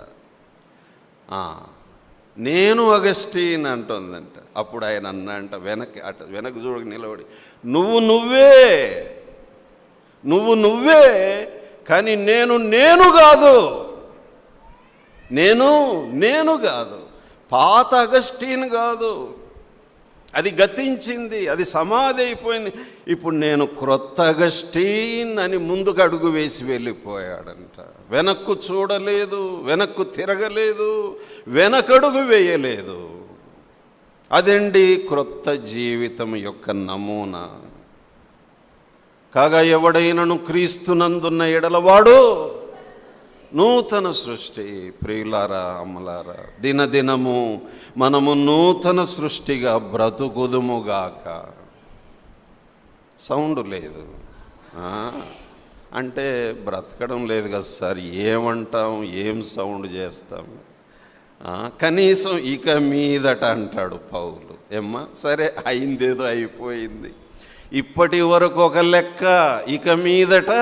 నేను అగస్టీన్ అంటుందంట. అప్పుడు ఆయన అన్నంట, వెనక్కి చూడక నిలబడి, నువ్వు నువ్వే, కానీ నేను కాదు, నేను కాదు, పాత అగస్టీన్ కాదు, అది గతించింది, అది సమాధి అయిపోయింది. ఇప్పుడు నేను క్రొత్త అగస్టీన్ అని ముందుకు అడుగు వేసి వెళ్ళిపోయాడంట. వెనక్కు చూడలేదు, వెనక్కు తిరగలేదు, వెనకడుగు వేయలేదు. అదండి క్రొత్త జీవితం యొక్క నమూనా. కాగా ఎవడైనను క్రీస్తునందున్న ఎడలవాడు నూతన సృష్టి. ప్రియులారా, అమ్మలారా, దినదినము మనము నూతన సృష్టిగా బ్రతుకుదుముగాక. సౌండ్ లేదు అంటే బ్రతకడం లేదు కదా సార్. ఏమంటాం, ఏం సౌండ్ చేస్తాం? కనీసం ఇక మీదట అంటాడు పౌలు. ఏమ్మా, సరే అయిందేదో అయిపోయింది, ఇప్పటి వరకు ఒక లెక్క, ఇక మీదట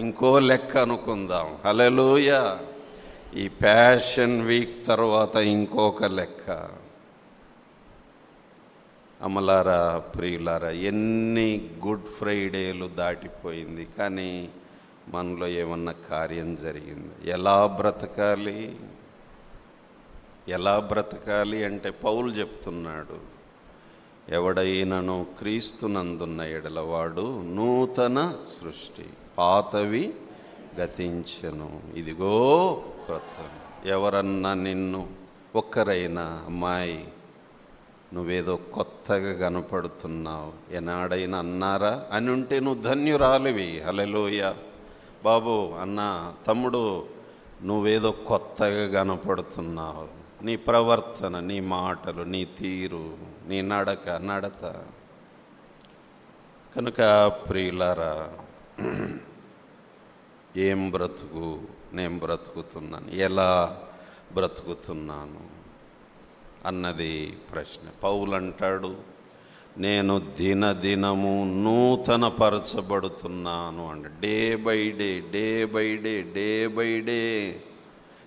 ఇంకో లెక్క అనుకుందాం. హల్లెలూయా. ఈ ప్యాషన్ వీక్ తర్వాత ఇంకొక లెక్క. అమలారా, ప్రియులారా, ఎన్ని గుడ్ ఫ్రైడేలు దాటిపోయింది, కానీ మనలో ఏమన్నా కార్యం జరిగింది? ఎలా బ్రతకాలి అంటే పౌలు చెప్తున్నాడు, ఎవడైనను క్రీస్తునందున్న ఎడలవాడు నూతన సృష్టి, పాతవి గతించెను, ఇదిగో కొత్త. ఎవరన్నా నిన్ను, ఒక్కరైనా అమ్మాయి నువ్వేదో కొత్తగా కనపడుతున్నావు ఎనాడైనా అన్నారా అని ఉంటే నువ్వు ధన్యురాలివి. హల్లెలూయా. బాబు, అన్న, తమ్ముడు, నువ్వేదో కొత్తగా కనపడుతున్నావు, నీ ప్రవర్తన, నీ మాటలు, నీ తీరు, నీ నడత. కనుక ప్రియులారా, ఏం బ్రతుకు నేను బ్రతుకుతున్నాను, ఎలా బ్రతుకుతున్నాను అన్నది ప్రశ్న. పౌలు అంటాడు, నేను దినదినము నూతన పరచబడుతున్నాను అంట. డే బై డే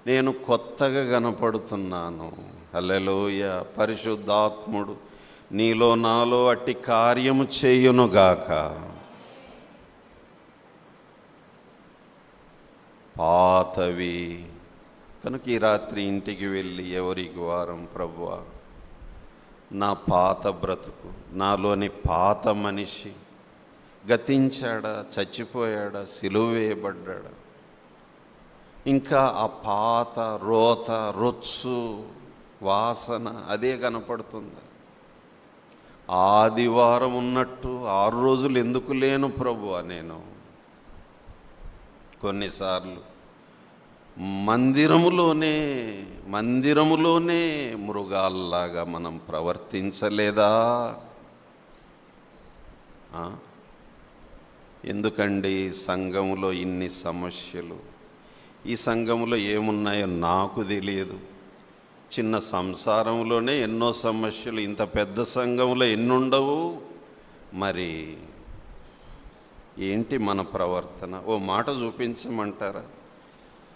నేను కొత్తగా కనపడుతున్నాను. హల్లెలూయా. పరిశుద్ధాత్ముడు నీలో నాలో అట్టి కార్యము చేయునుగాక. పాతవి. కనుక ఈ రాత్రి ఇంటికి వెళ్ళి ఎవరికి వారం, ప్రభువా, నా పాత బ్రతుకు, నాలోని పాత మనిషి గతించాడా, చచ్చిపోయాడా, సిలువ వేయబడ్డాడా, ఇంకా ఆ పాత రోత, రొచ్చు, వాసన అదే కనపడుతుంది. ఆదివారం ఉన్నట్టు 6 రోజులు ఎందుకు లేను ప్రభువా? నేను కొన్నిసార్లు మందిరములోనే మృగాల్లాగా మనం ప్రవర్తించలేదా? ఎందుకండి సంఘములో ఇన్ని సమస్యలు? ఈ సంఘములో ఏమున్నాయో నాకు తెలియదు. చిన్న సంసారంలోనే ఎన్నో సమస్యలు, ఇంత పెద్ద సంఘంలో ఎన్నుండవు. మరి ఏంటి మన ప్రవర్తన? ఓ మాట చూపించమంటారా?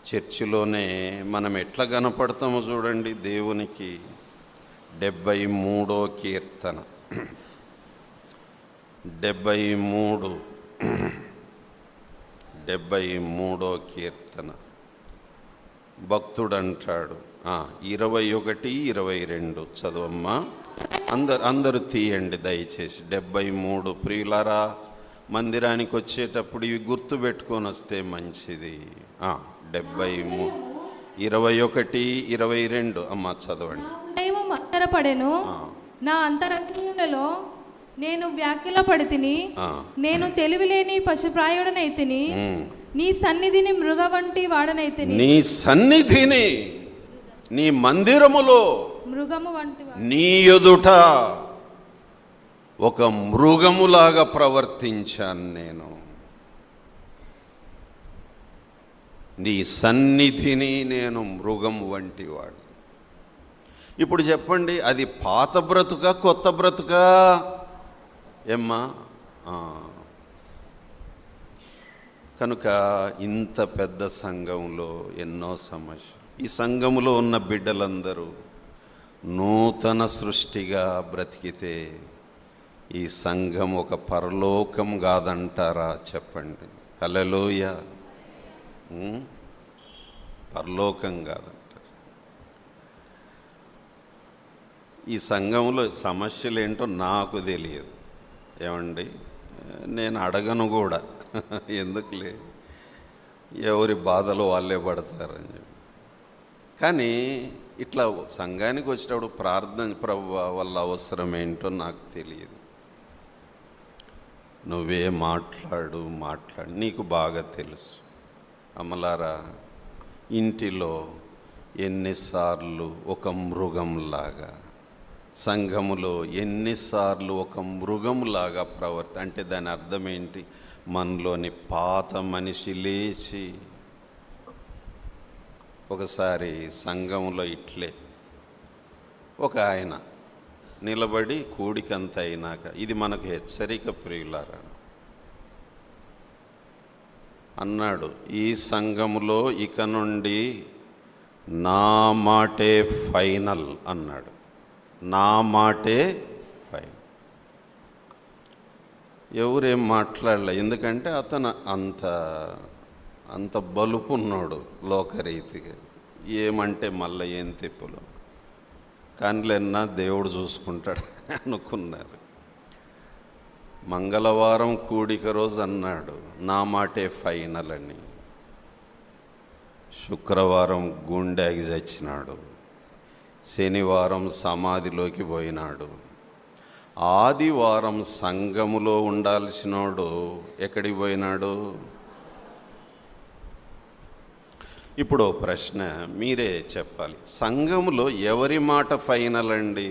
చర్చిలోనే మనం ఎట్లా కనపడతామో చూడండి దేవునికి. 73వ కీర్తన 73వ కీర్తన భక్తుడు అంటాడు, 21, 22 చదవమ్మా. అందరూ తీయండి దయచేసి. 73. ప్రియులారా, మందిరానికి వచ్చేటప్పుడు ఇవి గుర్తు పెట్టుకొని వస్తే మంచిది. 73, 21, 22 అమ్మా చదవండి. మత్తరపడెను, నా అంతరంగములలో నేను వ్యాఖ్యలపడి తిని, నేను తెలివిలేని పశుప్రాయుడనైతిని, నీ సన్నిధిని మృగ వంటి వాడనైతిని. నీ సన్నిధిని, నీ మందిరములో మృగము వంటి నీ ఎదుట ఒక మృగములాగా ప్రవర్తించాను నేను. నీ సన్నిధిని నేను మృగము వంటి వాడు. ఇప్పుడు చెప్పండి, అది పాత బ్రతుకా కొత్త బ్రతుకా? ఏమ్మా? కనుక ఇంత పెద్ద సంఘంలో ఎన్నో సమస్యలు. ఈ సంఘములో ఉన్న బిడ్డలందరూ నూతన సృష్టిగా బ్రతికితే ఈ సంఘం ఒక పరలోకం కాదంటారా? చెప్పండి. హల్లెలూయా. పరలోకం కాదంటారు. ఈ సంఘంలో సమస్యలు ఏంటో నాకు తెలియదు. ఏమండి, నేను అడగను కూడా. ఎందుకులే, ఎవరి బాధలు వాళ్ళే పడతారని చెప్పి. కానీ ఇట్లా సంఘానికి వచ్చేటప్పుడు ప్రార్థన, ప్రభువా వాళ్ళ అవసరం ఏంటో నాకు తెలియదు, నువ్వే మాట్లాడు, నీకు బాగా తెలుసు. అమ్మలారా, ఇంటిలో ఎన్నిసార్లు ఒక మృగంలాగా, సంఘములో ఎన్నిసార్లు ఒక మృగంలాగా అంటే దాని అర్థం ఏంటి? మనలోని పాత మనిషి లేచి. ఒకసారి సంఘంలో ఇట్లే ఒక ఆయన నిలబడి కూడికంత అయినాక, ఇది మనకు హెచ్చరిక ప్రియులారా, అన్నాడు, ఈ సంఘములో ఇక నుండి నా మాటే ఫైనల్ అన్నాడు. నా మాటే ఫైనల్. ఎవరేం మాట్లాడలే, ఎందుకంటే అతను అంత బలుపున్నాడు లోకరీతిగా. ఏమంటే మళ్ళీ ఏం తిప్పులు, కానిలేనా దేవుడు చూసుకుంటాడు అనుకున్నారు. మంగళవారం కూడిక రోజు అన్నాడు నా మాటే ఫైనల్ అని. శుక్రవారం గుండెకి చచ్చినాడు, శనివారం సమాధిలోకి పోయినాడు, ఆదివారం సంఘములో ఉండాల్సినోడు ఎక్కడికి పోయినాడు? ఇప్పుడు ప్రశ్న మీరే చెప్పాలి, సంఘములో ఎవరి మాట ఫైనల్ అండి?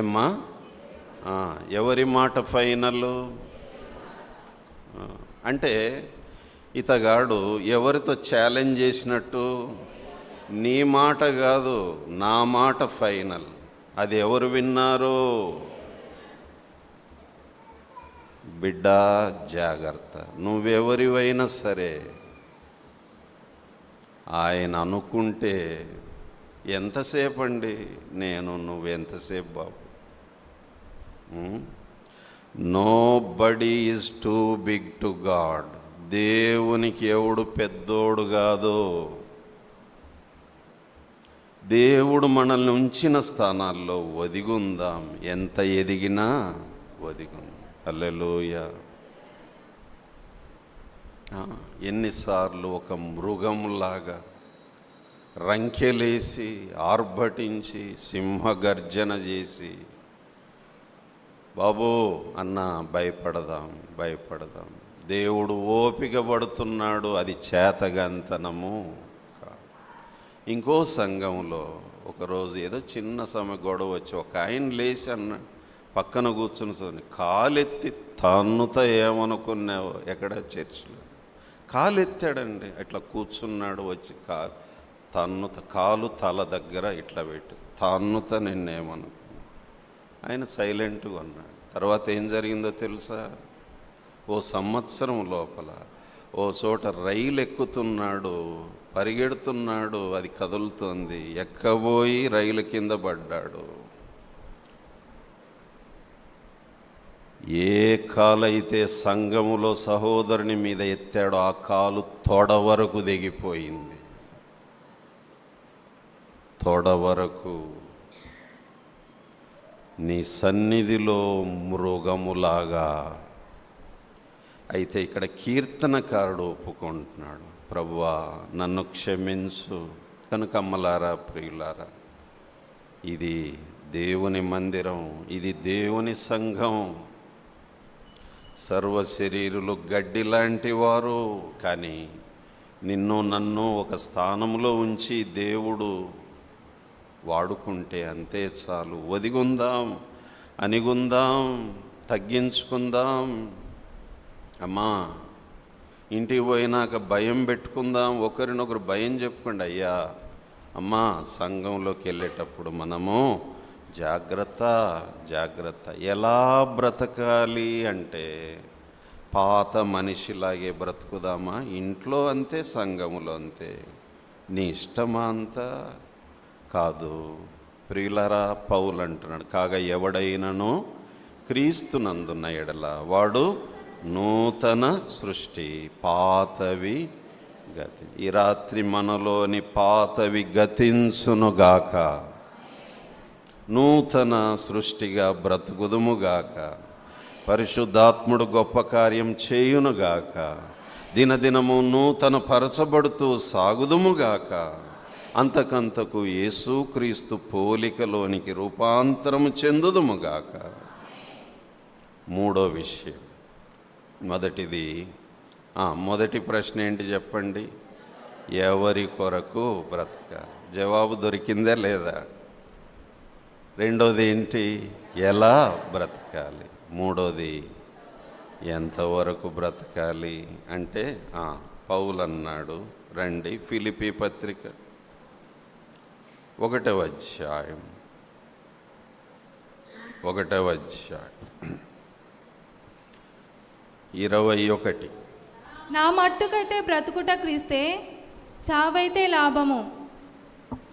ఏమ్మా? ఎవరి మాట ఫైనల్ అంటే ఇతగాడు ఎవరితో ఛాలెంజ్ చేసినట్టు? నీ మాట కాదు, నా మాట ఫైనల్. అది ఎవరు విన్నారు? బిడ్డ జాగ్రత్త, నువ్వెవరివైనా సరే ఆయన అనుకుంటే ఎంతసేపు అండి, నువ్వెంతసేపు బాబు? Nobody is too big to God. దేవునికి ఎవడు పెద్దోడు కాదు. దేవుడు మనల్ని ఉంచిన స్థానాల్లో ఒదిగుందాం, ఎంత ఎదిగినా ఒదిగుందాం. హల్లెలూయా. ఎన్నిసార్లు ఒక మృగంలాగా రంకెలేసి ఆర్భటించి సింహగర్జన చేసి బాబు అన్న భయపడదాం. దేవుడు ఓపిక పడుతున్నాడు, అది చేతగాంతనము కాదు. ఇంకో సంఘంలో ఒకరోజు ఏదో చిన్న సమయ గొడవ వచ్చి ఒక ఆయన లేచి అన్న పక్కన కూర్చుని కాలెత్తి తన్నుత ఏమనుకున్నావు, ఎక్కడ చర్చిలో కాలెత్తాడండి, ఇట్లా కూర్చున్నాడు, వచ్చి తన్నుత కాలు తల దగ్గర ఇట్లా పెట్టు తన్నుత నిన్నేమనుకున్నా. ఆయన సైలెంట్గా ఉన్నాడు. తర్వాత ఏం జరిగిందో తెలుసా? ఓ సంవత్సరం లోపల ఓ చోట రైలు ఎక్కుతున్నాడు, పరిగెడుతున్నాడు, అది కదులుతోంది, ఎక్కబోయి రైలు కింద పడ్డాడు. ఏ కాలైతే సంఘములో సహోదరుని మీద ఎత్తాడో ఆ కాలు తొడ వరకు దిగిపోయింది, తొడ వరకు. నీ సన్నిధిలో మృగములాగా. అయితే ఇక్కడ కీర్తనకారుడు ఒప్పుకుంటున్నాడు, ప్రభువా నన్ను క్షమించు. కనుక అమ్మలారా, ప్రియులారా, ఇది దేవుని మందిరం, ఇది దేవుని సంఘం. సర్వ శరీరులు గడ్డి లాంటి వారు, కానీ నిన్ను నన్ను ఒక స్థానంలో ఉంచి దేవుడు వాడుకుంటే అంతే చాలు. ఒదిగుందాం, అణిగుందాం, తగ్గించుకుందాం. అమ్మా ఇంటికి పోయినాక భయం పెట్టుకుందాం, ఒకరినొకరు భయం చెప్పుకోండి. అయ్యా అమ్మా సంఘంలోకి వెళ్ళేటప్పుడు మనము జాగ్రత్త జాగ్రత్త. ఎలా బ్రతకాలి అంటే పాత మనిషిలాగే బ్రతుకుదామా? ఇంట్లో అంతే, సంఘములో అంతే. నీ ఇష్టమా అంతా కాదు. ప్రియులరా, పౌలు అంటున్నాడు, కాగా ఎవడైనను క్రీస్తునందున్న ఎడల వాడు నూతన సృష్టి, పాతవి గతి. ఈ రాత్రి మనలోని పాతవి గతించునుగాక, నూతన సృష్టిగా బ్రతుకుదుముగాక, పరిశుద్ధాత్ముడు గొప్ప కార్యం చేయునుగాక, దినదినము నూతన పరచబడుతూ సాగుదుముగాక, అంతకంతకు యేసుక్రీస్తు పోలికలోనికి రూపాంతరము చెందుదుముగాక. మూడో విషయం, మొదటి ప్రశ్న ఏంటి చెప్పండి? ఎవరి కొరకు బ్రతకాలి? జవాబు దొరికిందా లేదా? రెండోది ఏంటి? ఎలా బ్రతకాలి? మూడోది ఎంతవరకు బ్రతకాలి అంటే పౌలు అన్నాడు. రండి, ఫిలిప్పీ పత్రిక 1వ అధ్యాయం 21. నా మట్టుకైతే బ్రతుకుట క్రీస్తే, చావైతే లాభము.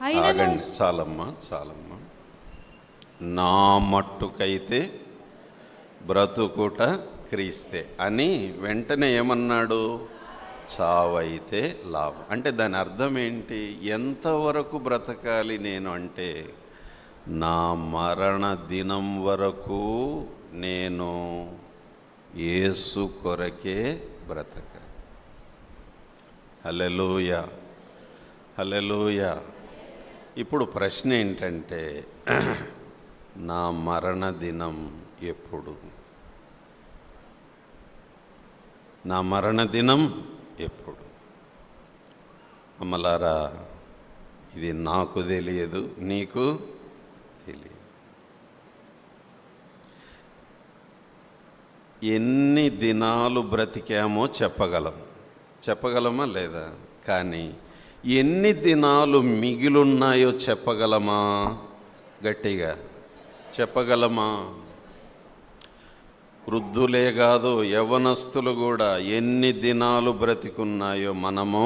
ఆగండి, చాలమ్మా. నా మట్టుకైతే బ్రతుకుట క్రీస్తే అని వెంటనే ఏమన్నాడు? చావైతే లాభం. అంటే దాని అర్థం ఏంటి? ఎంతవరకు బ్రతకాలి నేను అంటే, నా మరణ దినం వరకు నేను యేసు కొరకే బ్రతకాలి. హల్లెలూయా, హల్లెలూయా. ఇప్పుడు ప్రశ్న ఏంటంటే, నా మరణ దినం ఎప్పుడు? నా మరణ దినం ఎప్పుడు? అమ్మలారా, ఇది నాకు తెలియదు, నీకు తెలియదు. ఎన్ని దినాలు బ్రతికామో చెప్పగలమా లేదా? కానీ ఎన్ని దినాలు మిగిలున్నాయో చెప్పగలమా? గట్టిగా చెప్పగలమా? వృద్ధులే కాదు, యవ్వనస్తులు కూడా ఎన్ని దినాలు బ్రతికున్నాయో మనము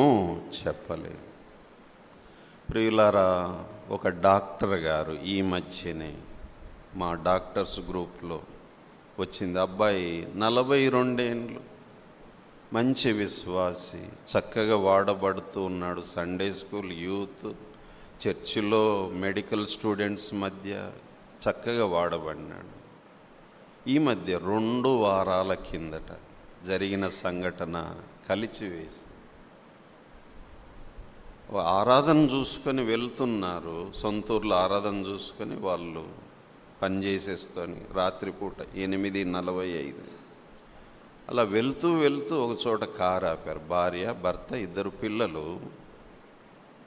చెప్పలేము. ప్రియులారా, ఒక డాక్టర్ గారు ఈ మధ్యనే మా డాక్టర్స్ గ్రూప్లో వచ్చింది. అబ్బాయి 42 ఏండ్లు, మంచి విశ్వాసి, చక్కగా వాడబడుతూ ఉన్నాడు. సండే స్కూల్, యూత్, చర్చిలో మెడికల్ స్టూడెంట్స్ మధ్య చక్కగా వాడబడినాడు. ఈ మధ్య 2 వారాల కిందట జరిగిన సంఘటన కలిచివేసి, ఆరాధన చూసుకొని వెళ్తున్నారు. సొంతూరులో ఆరాధన చూసుకొని వాళ్ళు పనిచేసేస్తూని రాత్రిపూట 8:45 అలా వెళ్తూ ఒక చోట కారు ఆపారు. భార్య, భర్త, 2 పిల్లలు.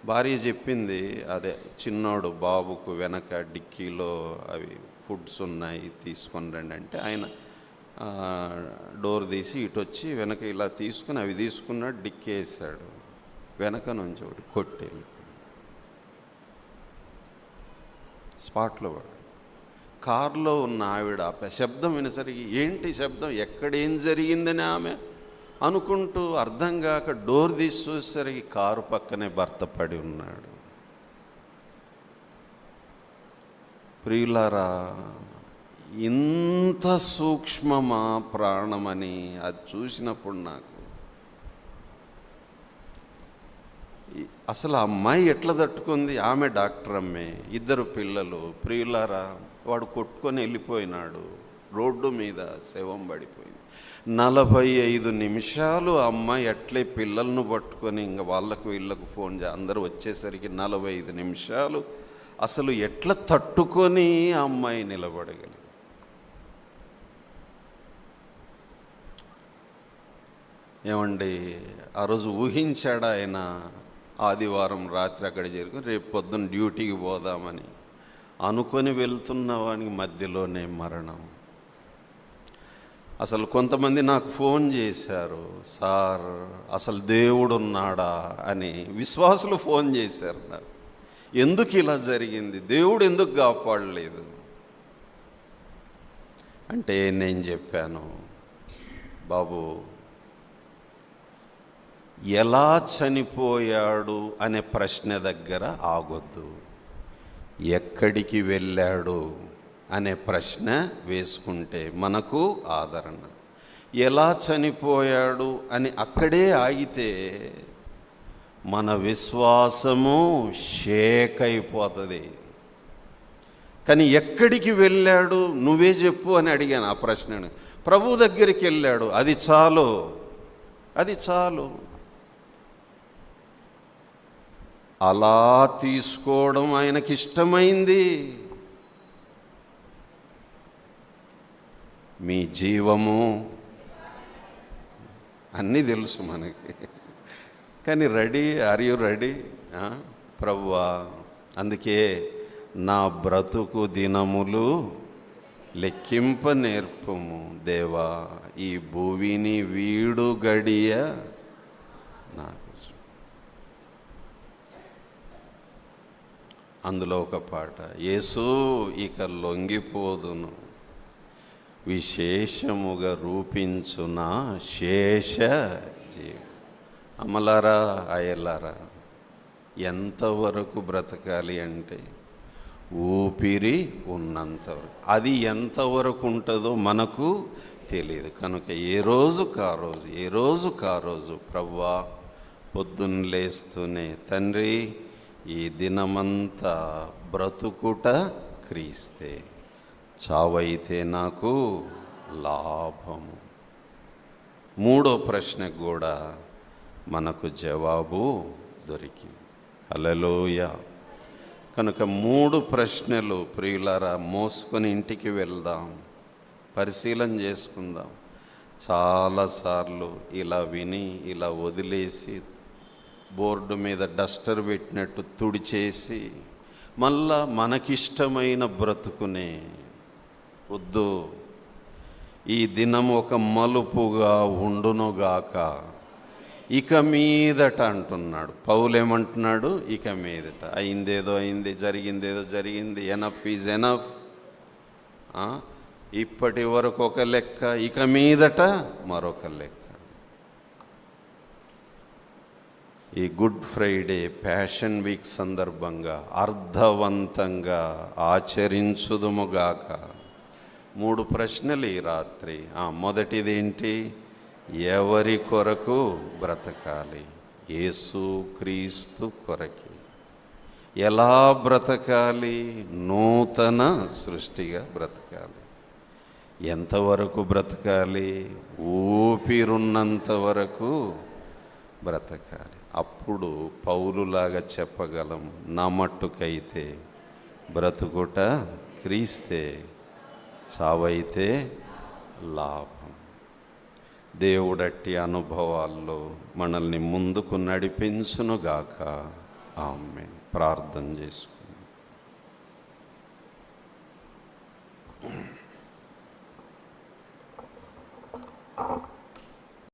భార్య చెప్పింది, అదే చిన్నోడు బాబుకు వెనక డిక్కీలో అవి ఫుడ్స్ ఉన్నాయి తీసుకొని రండి అంటే, ఆయన డోర్ తీసి ఇటు వచ్చి వెనక ఇలా తీసుకుని అవి తీసుకున్నాడు, డిక్కీ వేసాడు. వెనక నుంచి ఒకటి కొట్టేది స్పాట్లో వాడు. కారులో ఉన్న ఆవిడ శబ్దం వినేసరికి ఏంటి శబ్దం, ఎక్కడేం జరిగిందని ఆమె అనుకుంటూ అర్థం కాక డోర్ తీసి చూసేసరికి కారు పక్కనే భర్త పడి ఉన్నాడు. ప్రియులారా, ఇంత సూక్ష్మమా ప్రాణమని అది చూసినప్పుడు నాకు అసలు ఆ అమ్మాయి ఎట్లా తట్టుకుంది. ఆమె డాక్టర్ అమ్మే, 2 పిల్లలు. ప్రియులారా, వాడు కొట్టుకొని వెళ్ళిపోయినాడు. రోడ్డు మీద శవం పడిపోయింది. 45 నిమిషాలు ఆ అమ్మాయి అట్లే పిల్లలను పట్టుకొని ఇంకా వాళ్ళకు వీళ్ళకు ఫోన్ అందరూ వచ్చేసరికి 45 నిమిషాలు అసలు ఎట్లా తట్టుకొని ఆ అమ్మాయి నిలబడగలిగింది. ఏమండి, ఆ రోజు ఊహించాడా ఆయన ఆదివారం రాత్రి అక్కడ చేరుకుని రేపు పొద్దున్న డ్యూటీకి పోదామని అనుకొని వెళ్తున్న వానికి మధ్యలోనే మరణం. అసలు కొంతమంది నాకు ఫోన్ చేశారు, సార్ అసలు దేవుడు ఉన్నాడా అని. విశ్వాసులు ఫోన్ చేశారు నాకు, ఎందుకు ఇలా జరిగింది, దేవుడు ఎందుకు కాపాడలేదు అంటే నేను చెప్పాను, బాబు ఎలా చనిపోయాడు అనే ప్రశ్న దగ్గర ఆగొద్దు, ఎక్కడికి వెళ్ళాడు అనే ప్రశ్న వేసుకుంటే మనకు ఆదరణ. ఎలా చనిపోయాడు అని అక్కడే ఆగితే మన విశ్వాసము షేక్ అయిపోతుంది. కానీ ఎక్కడికి వెళ్ళాడు నువ్వే చెప్పు అని అడిగాను ఆ ప్రశ్నను. ప్రభు దగ్గరికి వెళ్ళాడు, అది చాలు, అది చాలు. అలా తీసుకోవడం ఆయనకి ఇష్టమైంది. మీ జీవము అన్నీ తెలుసు మనకి, కానీ రెడీ, ఆర్ యు రెడీ? ప్రభువా, అందుకే నా బ్రతుకు దినములు లెక్కింప నేర్పము దేవా, ఈ భూమిని వీడు గడియ నాకు. అందులో ఒక పాట, యేసు ఇక లొంగిపోదును, విశేషముగా రూపించున శేష జీవ. అమలారా అయ్యలారా, ఎంతవరకు బ్రతకాలి అంటే ఊపిరి ఉన్నంతవరకు. అది ఎంతవరకు ఉంటుందో మనకు తెలియదు. కనుక ఏ రోజు కా రోజు ప్రభువా పొద్దున్న లేస్తూనే, తండ్రి ఈ దినమంతా బ్రతుకుట క్రీస్తే, చావైతే నాకు లాభము. 3వ ప్రశ్నకు కూడా మనకు జవాబు దొరికింది. హల్లెలూయా. కనుక 3 ప్రశ్నలు ప్రియులారా మోసుకొని ఇంటికి వెళ్దాం, పరిశీలన చేసుకుందాం. చాలాసార్లు ఇలా విని ఇలా వదిలేసి బోర్డు మీద డస్టర్ పెట్టినట్టు తుడిచేసి మళ్ళా మనకిష్టమైన బ్రతుకునే వద్దు. ఈ దినం ఒక మలుపుగా ఉండునుగాక, ఇక మీదట అంటున్నాడు పౌలు. ఏమంటున్నాడు? ఇక మీదట. అయిందేదో అయింది, జరిగిందేదో జరిగింది, ఎనఫ్ ఈజ్ ఎనఫ్. ఇప్పటి వరకు ఒక లెక్క, ఇక మీదట మరొక లెక్క. ఈ గుడ్ ఫ్రైడే ప్యాషన్ వీక్ సందర్భంగా అర్థవంతంగా ఆచరించుదుముగాక. 3 ప్రశ్నలు ఈ రాత్రి. మొదటిది ఏంటి? ఎవరి కొరకు బ్రతకాలి? యేసు క్రీస్తు కొరకి. ఎలా బ్రతకాలి? నూతన సృష్టిగా బ్రతకాలి. ఎంతవరకు బ్రతకాలి? ఊపిరున్నంత వరకు బ్రతకాలి. అప్పుడు పౌలులాగా చెప్పగలం, నా మట్టుకైతే బ్రతుకుట క్రీస్తే, చావైతే లాభం. దేవుడట్టి అనుభవాల్లో మనల్ని ముందుకు నడిపించునుగాక. ఆమేన్. ప్రార్థన చేసుకుందాం.